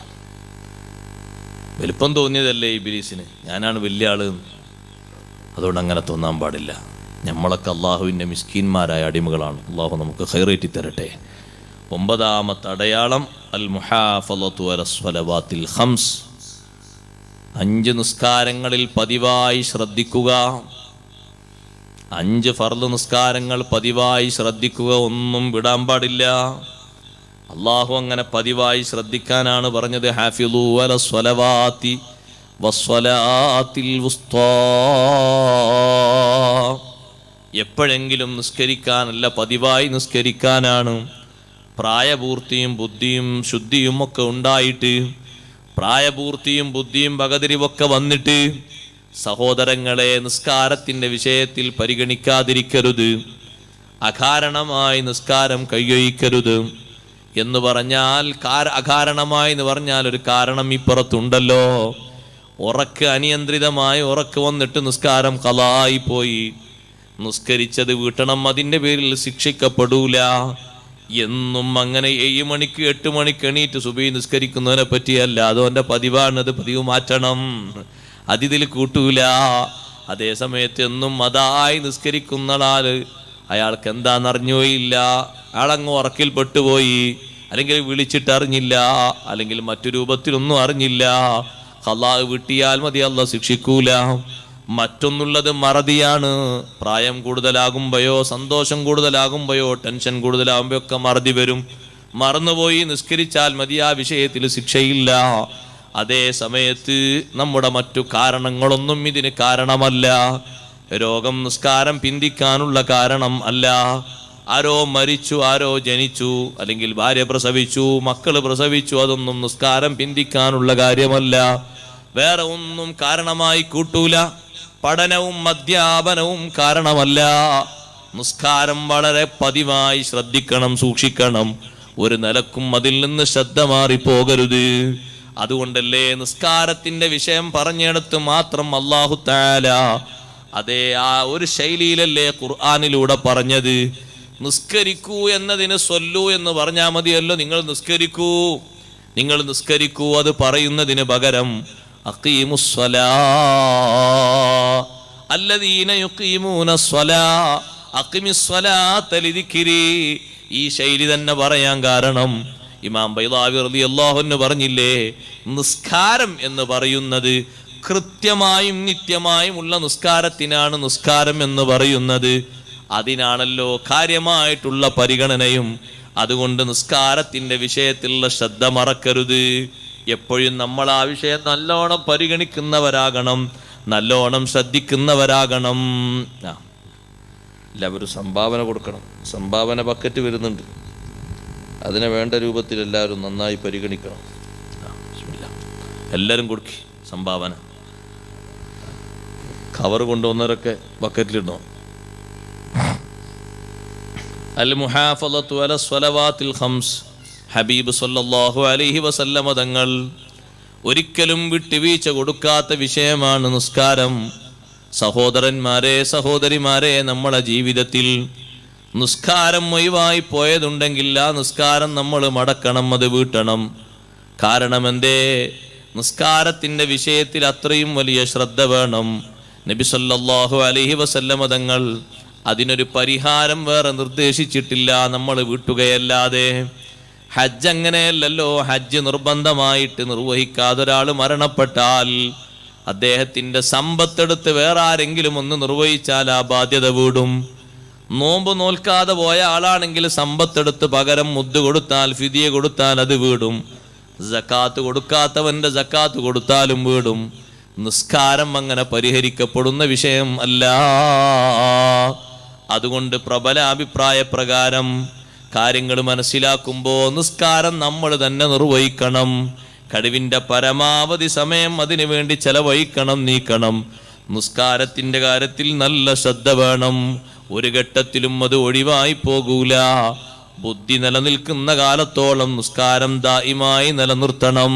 വലിപ്പം തോന്നിയതല്ലേ ഇബ്ലീസിന്, ഞാനാണ് വലിയ ആള്. അതുകൊണ്ട് അങ്ങനെ തോന്നാൻ പാടില്ല. നമ്മളൊക്കെ അള്ളാഹുവിൻ്റെ മിസ്കീന്മാരായ അടിമകളാണ്. അള്ളാഹു നമുക്ക് ഖൈറേറ്റി തരട്ടെ. 9ാമത്തെ അടയാളം അൽ മുഹാഫളതു അലസ് സ്വലവാത്തിൽ ഖംസ്, 5 നിസ്കാരങ്ങളിൽ പതിവായി ശ്രദ്ധിക്കുക. 5 ഫർള് നിസ്കാരങ്ങൾ പതിവായി ശ്രദ്ധിക്കുക, ഒന്നും വിടാൻ പാടില്ല. അള്ളാഹു അങ്ങനെ പതിവായി ശ്രദ്ധിക്കാനാണ് പറഞ്ഞത്, ഹാഫിളു അലസ് സ്വലവാതി വസ്സലാത്തിൽ വുസ്താ. എപ്പോഴെങ്കിലും നിസ്കരിക്കാനല്ല, പതിവായി നിസ്കരിക്കാനാണ്. പ്രായപൂർത്തിയും ബുദ്ധിയും ശുദ്ധിയും ഒക്കെ ഉണ്ടായിട്ട്, പ്രായപൂർത്തിയും ബുദ്ധിയും പകതിരിവൊക്കെ വന്നിട്ട് സഹോദരങ്ങളെ നിസ്കാരത്തിൻ്റെ വിഷയത്തിൽ പരിഗണിക്കാതിരിക്കരുത്. അകാരണമായി നിസ്കാരം കൈയൊഴിക്കരുത്. എന്ന് പറഞ്ഞാൽ അകാരണമായി എന്ന് പറഞ്ഞാൽ ഒരു കാരണം ഇപ്പുറത്തുണ്ടല്ലോ. ഉറക്ക് അനിയന്ത്രിതമായി ഉറക്ക് വന്നിട്ട് നിസ്കാരം ഖളായി പോയി, നിസ്കരിച്ചത് വീട്ടണം, അതിൻ്റെ പേരിൽ ശിക്ഷിക്കപ്പെടൂല എന്നും. അങ്ങനെ 7 മണിക്ക് 8 മണിക്ക് എണീറ്റ് സുബഹി നിസ്കരിക്കുന്നവനെ പറ്റിയല്ല, അതോൻ്റെ പതിവാണ്, അത് പതിവ് മാറ്റണം, അതിതിൽ കൂട്ടൂല. അതേ സമയത്ത് എന്നും അതായി നിസ്കരിക്കുന്ന ആള് അയാൾക്ക് എന്താണെന്നറിഞ്ഞോയില്ല, അയാളങ്ങ് ഉറക്കിൽ പെട്ടുപോയി, അല്ലെങ്കിൽ വിളിച്ചിട്ട് അറിഞ്ഞില്ല, അല്ലെങ്കിൽ മറ്റു രൂപത്തിലൊന്നും അറിഞ്ഞില്ല, ഖളാ വീട്ടിയാൽ മതി, അല്ലാഹ് ശിക്ഷിക്കൂല. മറ്റൊന്നുള്ളത് മറതിയാണ്. പ്രായം കൂടുതലാകുമ്പോഴോ സന്തോഷം കൂടുതലാകുമ്പോഴോ ടെൻഷൻ കൂടുതലാകുമ്പോഴോ ഒക്കെ മറതി വരും. മറന്നുപോയി നിസ്കരിച്ചാൽ മതി, ആ വിഷയത്തിൽ ശിക്ഷയില്ല. അതേ സമയത്ത് നമ്മുടെ മറ്റു കാരണങ്ങളൊന്നും ഇതിന് കാരണമല്ല. രോഗം നിസ്കാരം പിന്തിക്കാനുള്ള കാരണം അല്ല. ആരോ മരിച്ചു, ആരോ ജനിച്ചു, അല്ലെങ്കിൽ ഭാര്യ പ്രസവിച്ചു, മക്കള് പ്രസവിച്ചു, അതൊന്നും നിസ്കാരം പിന്തിക്കാനുള്ള കാര്യമല്ല. വേറെ ഒന്നും കാരണമായി കൂട്ടൂല. പഠനവും അധ്യാപനവും കാരണമല്ല. നിസ്കാരം വളരെ പതിവായി ശ്രദ്ധിക്കണം, സൂക്ഷിക്കണം. ഒരു നിലക്കും അതിൽ നിന്ന് ശ്രദ്ധ മാറിപ്പോകരുത്. അതുകൊണ്ടല്ലേ നിസ്കാരത്തിന്റെ വിഷയം പറഞ്ഞെടുത്ത് മാത്രം അല്ലാഹു തആല അതേ ആ ഒരു ശൈലിയിലല്ലേ ഖുർആനിലൂടെ പറഞ്ഞത്. നിസ്കരിക്കൂ എന്നതിന് സ്വല്ലു എന്ന് പറഞ്ഞാൽ മതിയല്ലോ. നിങ്ങൾ നിസ്കരിക്കൂ, നിങ്ങൾ നിസ്കരിക്കൂ, അത് പറയുന്നതിന് പകരം അഖീമുസ്സലാ അല്ലദീന യുഖീമൂനസ്സലാ അഖിമിസ്സലാത ലിദിക്രി. ഈ ശൈലി തന്നെ പറയാൻ കാരണം ഇമാം ബൈളാവി റളിയല്ലാഹു അൻഹു പറഞ്ഞില്ലേ, നിസ്കാരം എന്ന് പറയുന്നത് കൃത്യമായും നിത്യമായും ഉള്ള നിസ്കാരത്തിനാണ് നിസ്കാരം എന്ന് പറയുന്നത്. അതിനാണല്ലോ കാര്യമായിട്ടുള്ള പരിഗണനയും. അതുകൊണ്ട് നിസ്കാരത്തിന്റെ വിഷയത്തിലുള്ള ശ്രദ്ധ മറക്കരുത്. എപ്പോഴും നമ്മൾ ആ വിഷയം നല്ലോണം പരിഗണിക്കുന്നവരാകണം, നല്ലോണം ശ്രദ്ധിക്കുന്നവരാകണം. എല്ലാവരും സംഭാവന കൊടുക്കണം. സംഭാവന ബക്കറ്റ് വരുന്നുണ്ട്, അതിനെ വേണ്ട രൂപത്തിൽ എല്ലാവരും നന്നായി പരിഗണിക്കണം. എല്ലാവരും കൊടുക്കി സംഭാവന. കവർ കൊണ്ടുവന്നവരൊക്കെ ബക്കറ്റിലിടണോ. അൽ മുഹാഫളത്തു അല സ്വലവാത്തിൽ ഖംസ്. ഹബീബ് സല്ലല്ലാഹു അലൈഹി വസല്ലമ തങ്ങൾ ഒരിക്കലും വിട്ടുവീഴ്ച കൊടുക്കാത്ത വിഷയമാണ് നിസ്കാരം. സഹോദരന്മാരെ, സഹോദരിമാരെ, നമ്മളെ ജീവിതത്തിൽ നിസ്കാരം ഒഴിവായി പോയതുണ്ടെങ്കിൽ ആ നിസ്കാരം നമ്മൾ മടക്കണം, അത് വീട്ടണം. കാരണം എന്തേ? നിസ്കാരത്തിൻ്റെ വിഷയത്തിൽ അത്രയും വലിയ ശ്രദ്ധ വേണം. നബി സല്ലല്ലാഹു അലൈഹി വസല്ലമ തങ്ങൾ അതിനൊരു പരിഹാരം വേറെ നിർദ്ദേശിച്ചിട്ടില്ല, നമ്മൾ വീട്ടുകയല്ലാതെ. ഹജ്ജ് അങ്ങനെയല്ലല്ലോ. ഹജ്ജ് നിർബന്ധമായിട്ട് നിർവഹിക്കാതെ ഒരാൾ മരണപ്പെട്ടാൽ അദ്ദേഹത്തിൻ്റെ സമ്പത്തെടുത്ത് വേറെ ആരെങ്കിലും ഒന്ന് നിർവഹിച്ചാൽ ആ ബാധ്യത വീടും. നോമ്പ് നോൽക്കാതെ പോയ ആളാണെങ്കിൽ സമ്പത്തെടുത്ത് പകരം മുദ്ദ് കൊടുത്താൽ, ഫിദിയ കൊടുത്താൽ അത് വീടും. സക്കാത്ത് കൊടുക്കാത്തവന്റെ സക്കാത്ത് കൊടുത്താലും വീടും. നിസ്കാരം അങ്ങനെ പരിഹരിക്കപ്പെടുന്ന വിഷയം അല്ല. അതുകൊണ്ട് പ്രബല അഭിപ്രായ പ്രകാരം കാര്യങ്ങൾ മനസ്സിലാക്കുമ്പോൾ നിസ്കാരം നമ്മൾ തന്നെ നിർവഹിക്കണം. കഴിവിൻ്റെ പരമാവധി സമയം അതിനു വേണ്ടി ചെലവഴിക്കണം, നീക്കണം. നിസ്കാരത്തിൻ്റെ കാര്യത്തിൽ നല്ല ശ്രദ്ധ വേണം. ഒരു ഘട്ടത്തിലും അത് ഒഴിവായി പോകൂല. ബുദ്ധി നിലനിൽക്കുന്ന കാലത്തോളം നിസ്കാരം ദായിമായി നിലനിർത്തണം.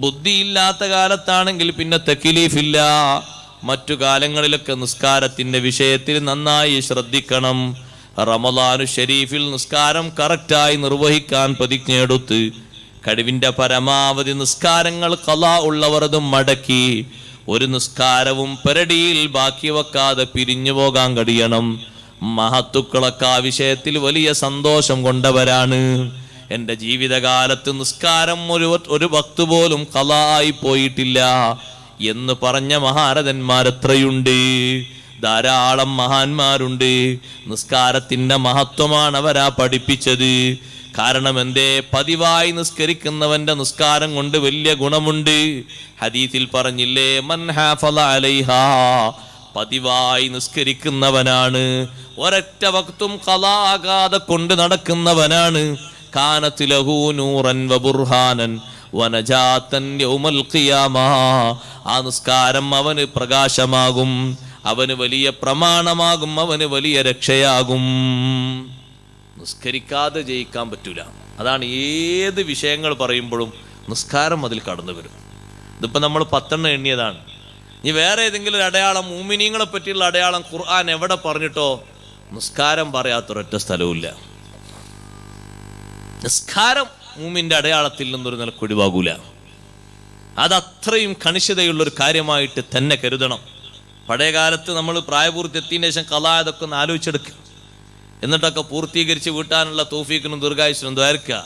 ബുദ്ധിയില്ലാത്ത കാലത്താണെങ്കിൽ പിന്നെ തക്ലീഫില്ല. മറ്റു കാലങ്ങളിലൊക്കെ നിസ്കാരത്തിന്റെ വിഷയത്തിൽ നന്നായി ശ്രദ്ധിക്കണം. റമളാനു ഷരീഫിൽ നിസ്കാരം കറക്റ്റായി നിർവഹിക്കാൻ പ്രതിജ്ഞയെടുത്ത് കഴിവിൻ്റെ പരമാവധി നിസ്കാരങ്ങൾ ഖളാ ഉള്ളവർ അത് മടക്കി ഒരു നിസ്കാരവും പെരടിയിൽ ബാക്കി വെക്കാതെ പിരിഞ്ഞു പോകാൻ കഴിയണം. മഹത്തുക്കളൊക്കെ ആ വിഷയത്തിൽ വലിയ സന്തോഷം കൊണ്ടവരാണ്. എൻ്റെ ജീവിതകാലത്ത് നിസ്കാരം ഒരു വക്ത് പോലും ഖളാ ആയി പോയിട്ടില്ല എന്ന് പറഞ്ഞ മഹാരഥന്മാരെത്രയുണ്ട്. ധാരാളം മഹാന്മാരുണ്ട്. നിസ്കാരത്തിൻ്റെ മഹത്വമാണ് അവരാ പഠിപ്പിച്ചത്. കാരണം എന്തേ? പതിവായി നിസ്കരിക്കുന്നവന്റെ നിസ്കാരം കൊണ്ട് വലിയ ഗുണമുണ്ട്. ഹദീസിൽ പറഞ്ഞില്ലേ, മൻ ഹാഫള അലൈഹാ, പതിവായി നിസ്കരിക്കുന്നവനാണ്, ഒരൊറ്റ വക്തും ഖളാ ആകാതെ കൊണ്ട് നടക്കുന്നവനാണ്, കാനത് ലഹു നൂറൻ വബുർഹാനൻ വനജാതൻ യൗമൽ ഖിയാമ, ആ നിസ്കാരം അവന് പ്രകാശമാകും, അവന് വലിയ പ്രമാണമാകും, അവന് വലിയ രക്ഷയാകും. നിസ്കരിക്കാതെ ജയിക്കാൻ പറ്റൂല. അതാണ് ഏത് വിഷയങ്ങൾ പറയുമ്പോഴും നിസ്കാരം അതിൽ കടന്നു വരും. ഇതിപ്പോൾ നമ്മൾ 10 എണ്ണിയതാണ്. ഇനി വേറെ ഏതെങ്കിലും ഒരു അടയാളം, മുഅ്മിനീങ്ങളെ പറ്റിയുള്ള അടയാളം ഖുർആൻ എവിടെ പറഞ്ഞിട്ടോ നിസ്കാരം പറയാത്തൊരൊറ്റ സ്ഥലവുമില്ല. നിസ്കാരം മുഅ്മിന്റെ അടയാളത്തിൽ നിന്നൊരു നിലക്ക് ഒഴിവാകൂല. അതത്രയും കണിശതയുള്ളൊരു കാര്യമായിട്ട് തന്നെ കരുതണം. പഴയ കാലത്ത് നമ്മൾ പ്രായപൂർത്തി എത്തിയതിന് ശേഷം ഖളാഅതൊക്കെ ഒന്ന് ആലോചിച്ചെടുക്കുക. എന്നിട്ടൊക്കെ പൂർത്തീകരിച്ച് വീട്ടാനുള്ള തൗഫീഖിനും ദീർഘായുസ്സിനും ദ്വാരക്കുക.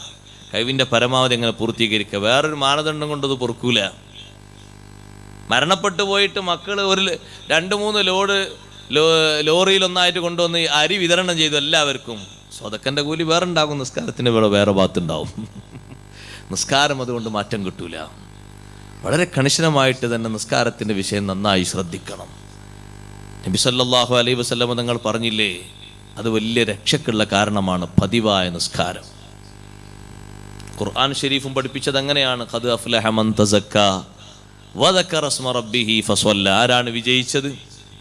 കഴിവിൻ്റെ പരമാവധി എങ്ങനെ പൂർത്തീകരിക്കുക. വേറൊരു മാനദണ്ഡം കൊണ്ടത് പൊറുക്കൂല. മരണപ്പെട്ടു പോയിട്ട് മക്കൾ ഒരു 2-3 ലോറിയിലൊന്നായിട്ട് കൊണ്ടുവന്ന് അരി വിതരണം ചെയ്തു എല്ലാവർക്കും. സ്വതക്കൻ്റെ കൂലി വേറെ ഉണ്ടാകും, നിസ്കാരത്തിന് വേറെ ഭാഗത്തുണ്ടാവും. നിസ്കാരം അതുകൊണ്ട് മാറ്റം കിട്ടൂല. വളരെ കണിശനമായിട്ട് തന്നെ നിസ്കാരത്തിൻ്റെ വിഷയം നന്നായി ശ്രദ്ധിക്കണം. നബി സല്ലല്ലാഹു അലൈഹി വസല്ലം തങ്ങൾ പറഞ്ഞില്ലേ, അത് വലിയ രക്ഷക്കുള്ള കാരണമാണ് പതിവായ നിസ്കാരം. ഖുർആൻ ഷരീഫും പഠിപ്പിച്ചത് അങ്ങനെയാണ്. ഖദ് അഫ്ലഹ മൻ തസക്ക വദക്കറ സ്മ റബ്ബിഹി ഫസല്ല. ആരാണ് വിജയിച്ചത്?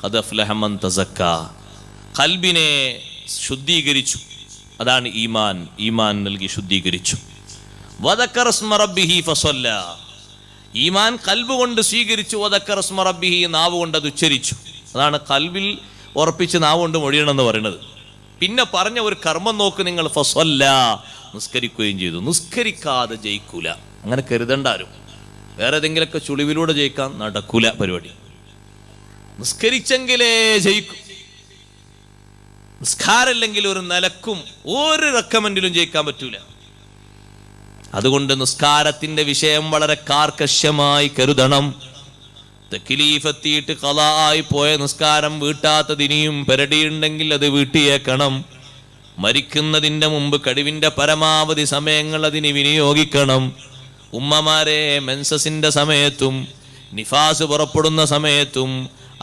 ഖദ് അഫ്ലഹ മൻ തസക്ക, ഖൽബിനെ ശുദ്ധീകരിച്ചു. അതാണ് ഈമാൻ. ഈമാൻ നൽകി ശുദ്ധീകരിച്ചു. വദക്കറ സ്മ റബ്ബിഹി ഫസല്ല, ഈമാൻ ഖൽബ് കൊണ്ട് സ്വീകരിച്ചു. വദക്കറ സ്മ റബ്ബിഹി, നാവ് കൊണ്ട് അത് ഉച്ചരിച്ചു. അതാണ് ഖൽബിൽ ഉറപ്പിച്ച് നാവ് കൊണ്ട് മൊഴിയണമെന്ന് പറയുന്നത്. പിന്നെ പറഞ്ഞ ഒരു കർമ്മം നോക്ക് നിങ്ങൾ, ഫസല്ല, നിസ്കരിക്കുകയും ചെയ്തു. നിസ്കരിക്കാതെ ജയിക്കൂല, അങ്ങനെ കരുതണ്ടാരും. വേറെ ഏതെങ്കിലുമൊക്കെ ചുളിവിലൂടെ ജയിക്കാൻ നടക്കൂല പരിപാടി. നിസ്കരിച്ചെങ്കിലേ ജയിക്കും. നിസ്കാരമില്ലെങ്കിൽ ഒരു നിലക്കും ഒരു റെക്കമെൻഡിലും ജയിക്കാൻ പറ്റൂല. അതുകൊണ്ട് നിസ്കാരത്തിന്റെ വിഷയം വളരെ കാർക്കശ്യമായി കരുതണം. തക്ലീഫെത്തിയിട്ട് ഖളാആയി പോയ നിസ്കാരം വീട്ടാത്തതിനിയും പെരടിയുണ്ടെങ്കിൽ അത് വീട്ടിയേക്കണം. മരിക്കുന്നതിൻ്റെ മുമ്പ് കഴിവിൻ്റെ പരമാവധി സമയങ്ങൾ അതിന് വിനിയോഗിക്കണം. ഉമ്മമാരെ, മെൻസസിന്റെ സമയത്തും നിഫാസ് പുറപ്പെടുന്ന സമയത്തും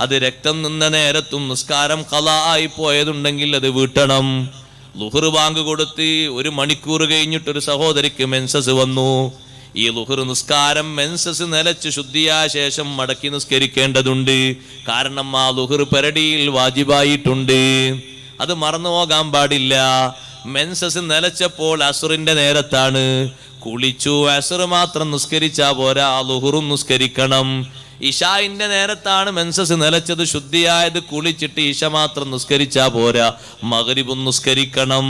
അത് രക്തം നിന്ന നേരത്തും നിസ്കാരം ഖളാആയി പോയതുണ്ടെങ്കിൽ അത് വീട്ടണം. ളുഹർ ബാങ്ക് കൊടുത്ത് 1 മണിക്കൂർ കഴിഞ്ഞിട്ടൊരു സഹോദരിക്ക് മെൻസസ് വന്നു. ഈ ളുഹർ നിസ്കാരം മെൻസസ് നിലച്ച് ശുദ്ധിയായ ശേഷം മടക്കി നിസ്കരിക്കേണ്ടതുണ്ട്. കാരണം ആ ളുഹർ പെരടിയിൽ വാജിബായിട്ടുണ്ട്. അത് മറന്നു പോകാൻ പാടില്ല. മെൻസസ് നിലച്ചപ്പോൾ അസുറിന്റെ നേരത്താണ്. കുളിച്ചു അസുർ മാത്രം നിസ്കരിച്ചാ പോരാ, ളുഹറും നിസ്കരിക്കണം. ഇശായിന്റെ നേരത്താണ് മെൻസസ് നിലച്ചത്, ശുദ്ധിയായത്. കുളിച്ചിട്ട് ഇശ മാത്രം നിസ്കരിച്ചാ പോരാ, മഗ്രിബും നിസ്കരിക്കണം.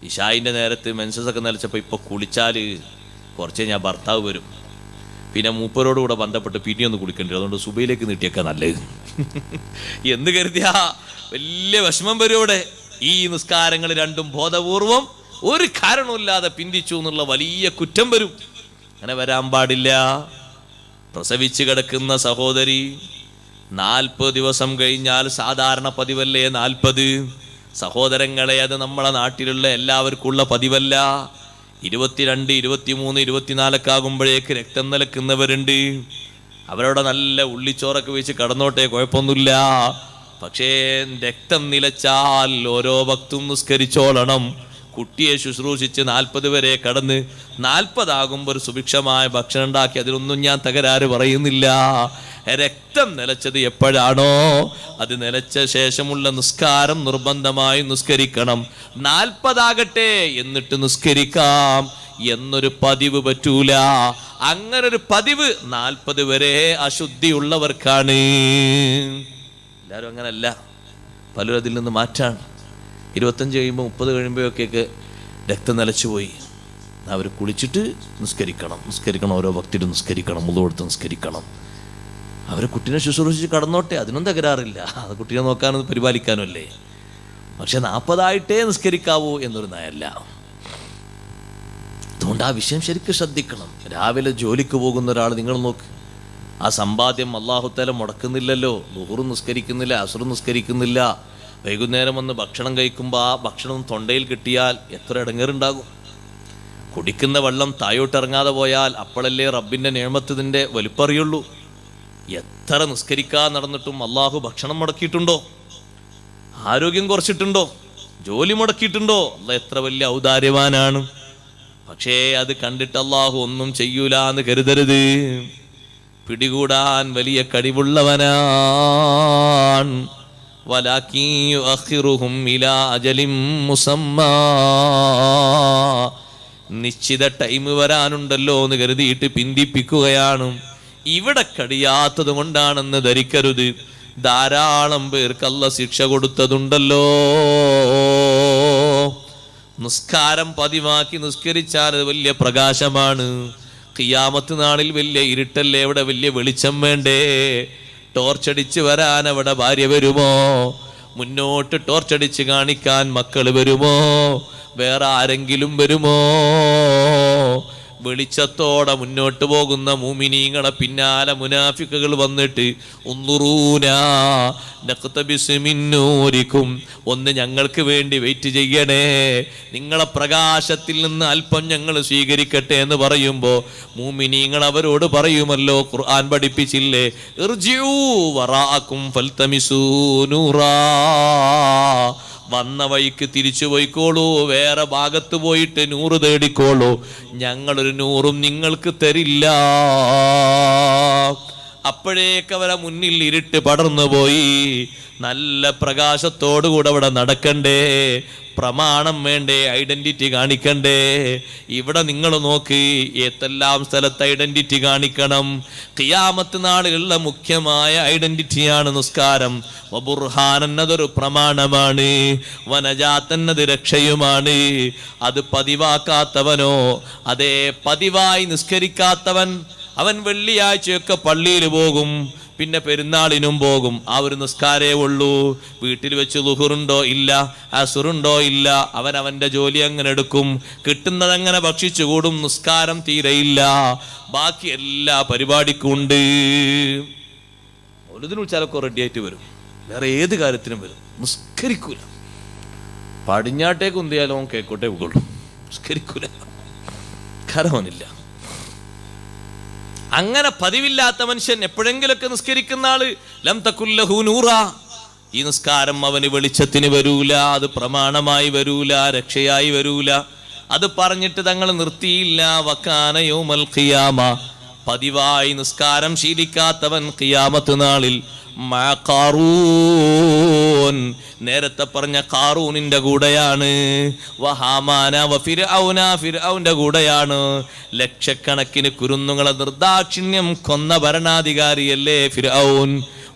ഇശായിന്റെ നേരത്ത് മെൻസസ് ഒക്കെ നിലച്ചപ്പോൾ ഇപ്പൊ കുളിച്ചാല് കുറച്ച് കഴിഞ്ഞാൽ ഭർത്താവ് വരും. പിന്നെ മൂപ്പരോടുകൂടെ ബന്ധപ്പെട്ട് പിന്നെ ഒന്ന് കുളിക്കേണ്ടി. അതുകൊണ്ട് സുബൈയിലേക്ക് നീട്ടിയേക്കാൻ നല്ലത് എന്ന് കരുതിയാ വലിയ വിഷമം വരും. ഇവിടെ ഈ നിസ്കാരങ്ങൾ രണ്ടും ബോധപൂർവം ഒരു കാരണമില്ലാതെ പിന്തിച്ചു എന്നുള്ള വലിയ കുറ്റം വരും. അങ്ങനെ വരാൻ പാടില്ല. പ്രസവിച്ച് കിടക്കുന്ന സഹോദരി 40 ദിവസം കഴിഞ്ഞാൽ സാധാരണ പതിവല്ലേ 40? സഹോദരങ്ങളെ, അത് നമ്മളെ നാട്ടിലുള്ള എല്ലാവർക്കുള്ള പതിവല്ല. 22, 23, 24 ആകുമ്പോഴേക്ക് രക്തം നിലക്കുന്നവരുണ്ട്. അവരോട് നല്ല ഉള്ളിച്ചോറൊക്കെ വെച്ച് കടന്നോട്ടെ, കുഴപ്പമൊന്നുമില്ല. പക്ഷേ രക്തം നിലച്ചാൽ ഓരോ ഭക്തും നിസ്കരിച്ചോളണം. കുട്ടിയെ ശുശ്രൂഷിച്ച് 40 വരെ കടന്ന് 40 ആകുമ്പോൾ ഒരു സുഭിക്ഷമായ ഭക്ഷണം ഉണ്ടാക്കി, അതിലൊന്നും ഞാൻ തകരാറ് പറയുന്നില്ല. രക്തം നിലച്ചത് എപ്പോഴാണോ അത് നിലച്ച ശേഷമുള്ള നിസ്കാരം നിർബന്ധമായി നിസ്കരിക്കണം. 40 ആകട്ടെ എന്നിട്ട് നിസ്കരിക്കാം എന്നൊരു പതിവ് പറ്റൂല. അങ്ങനൊരു പതിവ് 40 വരെ അശുദ്ധിയുള്ളവർക്കാണ്. എല്ലാവരും അങ്ങനല്ല, പലരും അതിൽ നിന്ന് മാറ്റാണ്. 25 കഴിയുമ്പോൾ 30 കഴിയുമ്പോഴൊക്കെ രക്തം നിലച്ചുപോയി. അവർ കുളിച്ചിട്ട് നിസ്കരിക്കണം. ഓരോ ഭക്തിരും നിസ്കരിക്കണം, മുളു കൊടുത്ത് നിസ്കരിക്കണം. അവർ കുട്ടീനെ ശുശ്രൂഷിച്ച് കടന്നോട്ടെ, അതിനും തകരാറില്ല. അത് കുട്ടീനെ നോക്കാനും പരിപാലിക്കാനും അല്ലേ. പക്ഷെ 40 ആയിട്ടേ നിസ്കരിക്കാവൂ എന്നൊരു നയമല്ല. അതുകൊണ്ട് ആ വിഷയം ശരിക്കും ശ്രദ്ധിക്കണം. രാവിലെ ജോലിക്ക് പോകുന്ന ഒരാൾ നിങ്ങൾ നോക്ക്, ആ സമ്പാദ്യം അല്ലാഹു തആല മുടക്കുന്നില്ലല്ലോ. ളുഹറും നിസ്കരിക്കുന്നില്ല, അസ്റും നിസ്കരിക്കുന്നില്ല. വൈകുന്നേരം വന്ന് ഭക്ഷണം കഴിക്കുമ്പോൾ ആ ഭക്ഷണം തൊണ്ടയിൽ കിട്ടിയാൽ എത്ര ഇടങ്ങേറുണ്ടാകും. കുടിക്കുന്ന വെള്ളം തായോട്ടിറങ്ങാതെ പോയാൽ അപ്പോഴല്ലേ റബ്ബിൻ്റെ നിഅമത്തിൻ്റെ വലിപ്പറിയുള്ളൂ. എത്ര നിസ്കരിക്കാൻ നടന്നിട്ടും അള്ളാഹു ഭക്ഷണം മുടക്കിയിട്ടുണ്ടോ? ആരോഗ്യം കുറച്ചിട്ടുണ്ടോ? ജോലി മുടക്കിയിട്ടുണ്ടോ? അള്ളാഹ് എത്ര വലിയ ഔദാര്യവാനാണ്. പക്ഷേ അത് കണ്ടിട്ട് അള്ളാഹു ഒന്നും ചെയ്യൂല എന്ന് കരുതരുത്. പിടികൂടാൻ വലിയ കഴിവുള്ളവനാണ്. വലാകിൻ യുഅഖിറുഹും ഇലാ അജലിൻ മുസമ്മാ. നിശ്ചിത ടൈം വരാനുണ്ടല്ലോ എന്ന് കരുതിയിട്ട് പിന്തിപ്പിക്കുകയാണ്. ഇവിടെ കഴിയാത്തത് കൊണ്ടാണെന്ന് ധരിക്കരുത്. ധാരാളം പേർക്ക് അല്ലാഹ് ശിക്ഷ കൊടുത്തതുണ്ടല്ലോ. നിസ്കാരം പതിവാക്കി നിസ്കരിച്ചാൽ അത് വലിയ പ്രകാശമാണ്. ഖിയാമത്ത് നാളിൽ വലിയ ഇരുട്ടല്ലേ, ഇവിടെ വലിയ വെളിച്ചം വേണ്ടേ? ടോർച്ചടിച്ച് വരാൻ അവിടെ ഭാര്യ വരുമോ? മുന്നോട്ട് ടോർച്ചടിച്ച് കാണിക്കാൻ മക്കൾ വരുമോ? വേറെ ആരെങ്കിലും വരുമോ? വെളിച്ചത്തോടെ മുന്നോട്ട് പോകുന്ന മുഅ്മിനീങ്ങളെ പിന്നാലെ മുനാഫിക്കുകൾ വന്നിട്ട് ഉൻദുറൂനാ നഖ്തബിസ് മിൻ നൂരിക്കും, ഒന്ന് ഞങ്ങൾക്ക് വേണ്ടി വെയിറ്റ് ചെയ്യണേ, നിങ്ങളെ പ്രകാശത്തിൽ നിന്ന് അല്പം ഞങ്ങൾ സ്വീകരിക്കട്ടെ എന്ന് പറയുമ്പോൾ മുഅ്മിനീങ്ങൾ അവരോട് പറയുമല്ലോ, ഖുർആൻ പഠിപ്പിച്ചില്ലേ, ഇർജിഊ വറാഅക്കും ഫൽതമിസൂ നൂറാ, വന്ന വഴിക്ക് തിരിച്ചു പോയിക്കോളൂ, വേറെ ഭാഗത്ത് പോയിട്ട് നൂറ് തേടിക്കോളൂ, ഞങ്ങളൊരു നൂറും നിങ്ങൾക്ക് തരില്ല. അപ്പോഴേക്ക് അവരെ മുന്നിൽ ഇരുട്ട് പടർന്നു പോയി. നല്ല പ്രകാശത്തോടുകൂടെ അവിടെ നടക്കണ്ടേ, പ്രമാണം വേണ്ടേ, ഐഡന്റിറ്റി കാണിക്കണ്ടേ? ഇവിടെ നിങ്ങൾ നോക്ക്, ഏതെല്ലാം സ്ഥലത്ത് ഐഡന്റിറ്റി കാണിക്കണം. ഖിയാമത്ത് നാളുകളിലെ മുഖ്യമായ ഐഡന്റിറ്റിയാണ് നിസ്കാരം. വബുർഹാൻ അതൊരു പ്രമാണമാണ്, വനജാത്ത് എന്നത് രക്ഷയുമാണ്. അത് പതിവാക്കാത്തവനോ, അതേ പതിവായി നിസ്കരിക്കാത്തവൻ, അവൻ വെള്ളിയാഴ്ചയൊക്കെ പള്ളിയിൽ പോകും, പിന്നെ പെരുന്നാളിനും പോകും, ആ ഒരു നിസ്കാരേ ഉള്ളൂ. വീട്ടിൽ വെച്ച് ളുഹുറുണ്ടോ ഇല്ല, അസുറുണ്ടോ ഇല്ല, അവൻ അവൻ്റെ ജോലി അങ്ങനെ എടുക്കും, കിട്ടുന്നതങ്ങനെ ഭക്ഷിച്ചു കൂടും, നിസ്കാരം തീരെയില്ല. ബാക്കി എല്ലാ പരിപാടിക്കും ഉണ്ട്. ഒരിതിന് വിളിച്ചാലൊക്കെ റെഡി ആയിട്ട് വരും, വേറെ ഏത് കാര്യത്തിനും വരും, നിസ്കരിക്കൂല. പടിഞ്ഞാട്ടേക്ക് ഉന്തിയാലോ കേക്കോട്ടേ പോകുള്ളൂ, നിസ്കരിക്കൂല, കരവനില്ല. അങ്ങനെ പതിവില്ലാത്ത മനുഷ്യൻ എപ്പോഴെങ്കിലൊക്കെ നിസ്കരിക്കുന്ന ആള് ലം തകുല്ലഹു നൂറാ, ഈ നിസ്കാരം അവന് വെളിച്ചത്തിന് വരൂല, അത് പ്രമാണമായി വരൂല, രക്ഷയായി വരൂല. അത് പറഞ്ഞിട്ട് തങ്ങൾ നിർത്തിയില്ല. വകാന യൗമൽ ഖിയാമ, പതിവായി നിസ്കാരം ശീലിക്കാത്തവൻ ഖിയാമത്ത് നാളിൽ മാ ഖാറൂൻ, നേരത്തെ പറഞ്ഞ ഖാറൂനിന്റെ കൂടെയാണ്. വഹാമാന വഫിർഔന, ഫിർഔന്റെ കൂടെയാണ്. ലക്ഷക്കണക്കിന് കുരുന്നുകളെ നിർദാക്ഷിണ്യം കൊന്ന ഭരണാധികാരിയല്ലേ ഫിർഔൻ.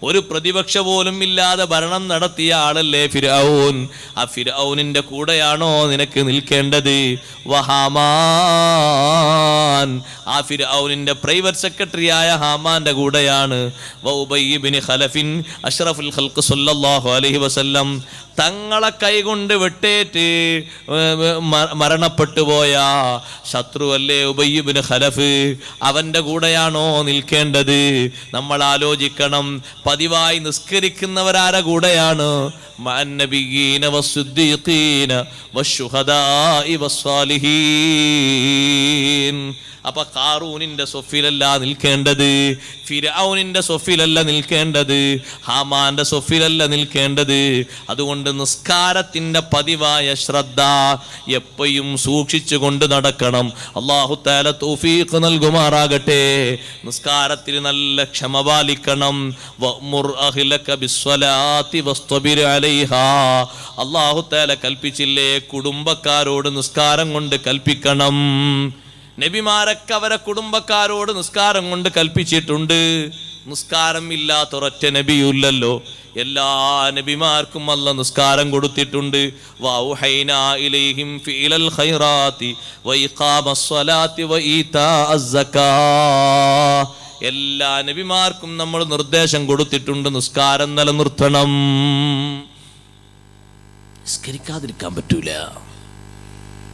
ഒരു പ്രതിപക്ഷ പോലും ഇല്ലാതെ ഭരണം നടത്തിയ ആളല്ലേ ഫിർഔൻ. ആ ഫിർഔനിന്റെ കൂടെയാണോ നിനക്ക് നിൽക്കേണ്ടത്? വഹാമാൻ, ആ ഫിർഔനിന്റെ പ്രൈവറ്റ് സെക്രട്ടറി ആയ ഹാമാന്റെ കൂടെയാണ്. വഉബയ്യ് ഇബ്നു ഖലഫിൻ അഷ്റഫുൽ ഖൽഖ് സല്ലല്ലാഹു അലൈഹി വസല്ലം, തങ്ങളെ കൈകൊണ്ട് വെട്ടേറ്റ് മരണപ്പെട്ടു പോയ ശത്രുവല്ലേ ഉബയ്യ് ഇബ്നു ഖലഫ്, അവന്റെ കൂടെയാണോ നിൽക്കേണ്ടത്? നമ്മൾ ആലോചിക്കണം. പതിവായി നിസ്കരിക്കുന്നവരാരെ കൂടെയാണ്? മഅന്നബിയ്യീന വസ്സുദ്ദീഖീന വശുഹദാഇ വസ്സാലിഹീൻ. അപ്പൊ ഖാറൂനിന്റെ സൊഫിലല്ല നിൽക്കേണ്ടത്, ഫിർഔനിന്റെ സൊഫിലല്ല നിൽക്കേണ്ടത്, ഹാമാന്റെ സൊഫിലല്ല നിൽക്കേണ്ടത്. അതുകൊണ്ട് നിസ്കാരത്തിന്റെ പതിവായ ശ്രദ്ധ എപ്പോഴും സൂക്ഷിച്ചു കൊണ്ട് നടക്കണം. അല്ലാഹു തആല തൗഫീഖ് നൽകുമാറാകട്ടെ. നിസ്കാരത്തിൽ നല്ല ക്ഷമ പാലിക്കണം. വഅ്മുർ അഹ്ലക ബിസ്സലാത്തി വസ്തബിർ അലൈഹാ, അല്ലാഹു തആല കൽപ്പിച്ചില്ലേ, കുടുംബക്കാരോട് നിസ്കാരം കൊണ്ട് കൽപ്പിക്കണം. നബിമാരൊക്കെ അവരെ കുടുംബക്കാരോട് നിസ്കാരം കൊണ്ട് കൽപ്പിച്ചിട്ടുണ്ട്. നിസ്കാരം ഇല്ലാത്തൊരൊറ്റ നബിയുല്ലല്ലോ. എല്ലാ നബിമാർക്കും അല്ലാഹ് നിസ്കാരം കൊടുത്തിട്ടുണ്ട്. വഔഹൈനാ ഇലൈഹിം ഫിഅലൽ ഖൈറാത്തി വഇഖാമസ് സ്വലാത്തി വഈതാഅസ് സക്കാ, എല്ലാ നബിമാർക്കും നമ്മൾ നിർദ്ദേശം കൊടുത്തിട്ടുണ്ട്, നിസ്കാരം നിലനിർത്തണം. നിസ്കരിക്കാതിരിക്കാൻ പറ്റൂല.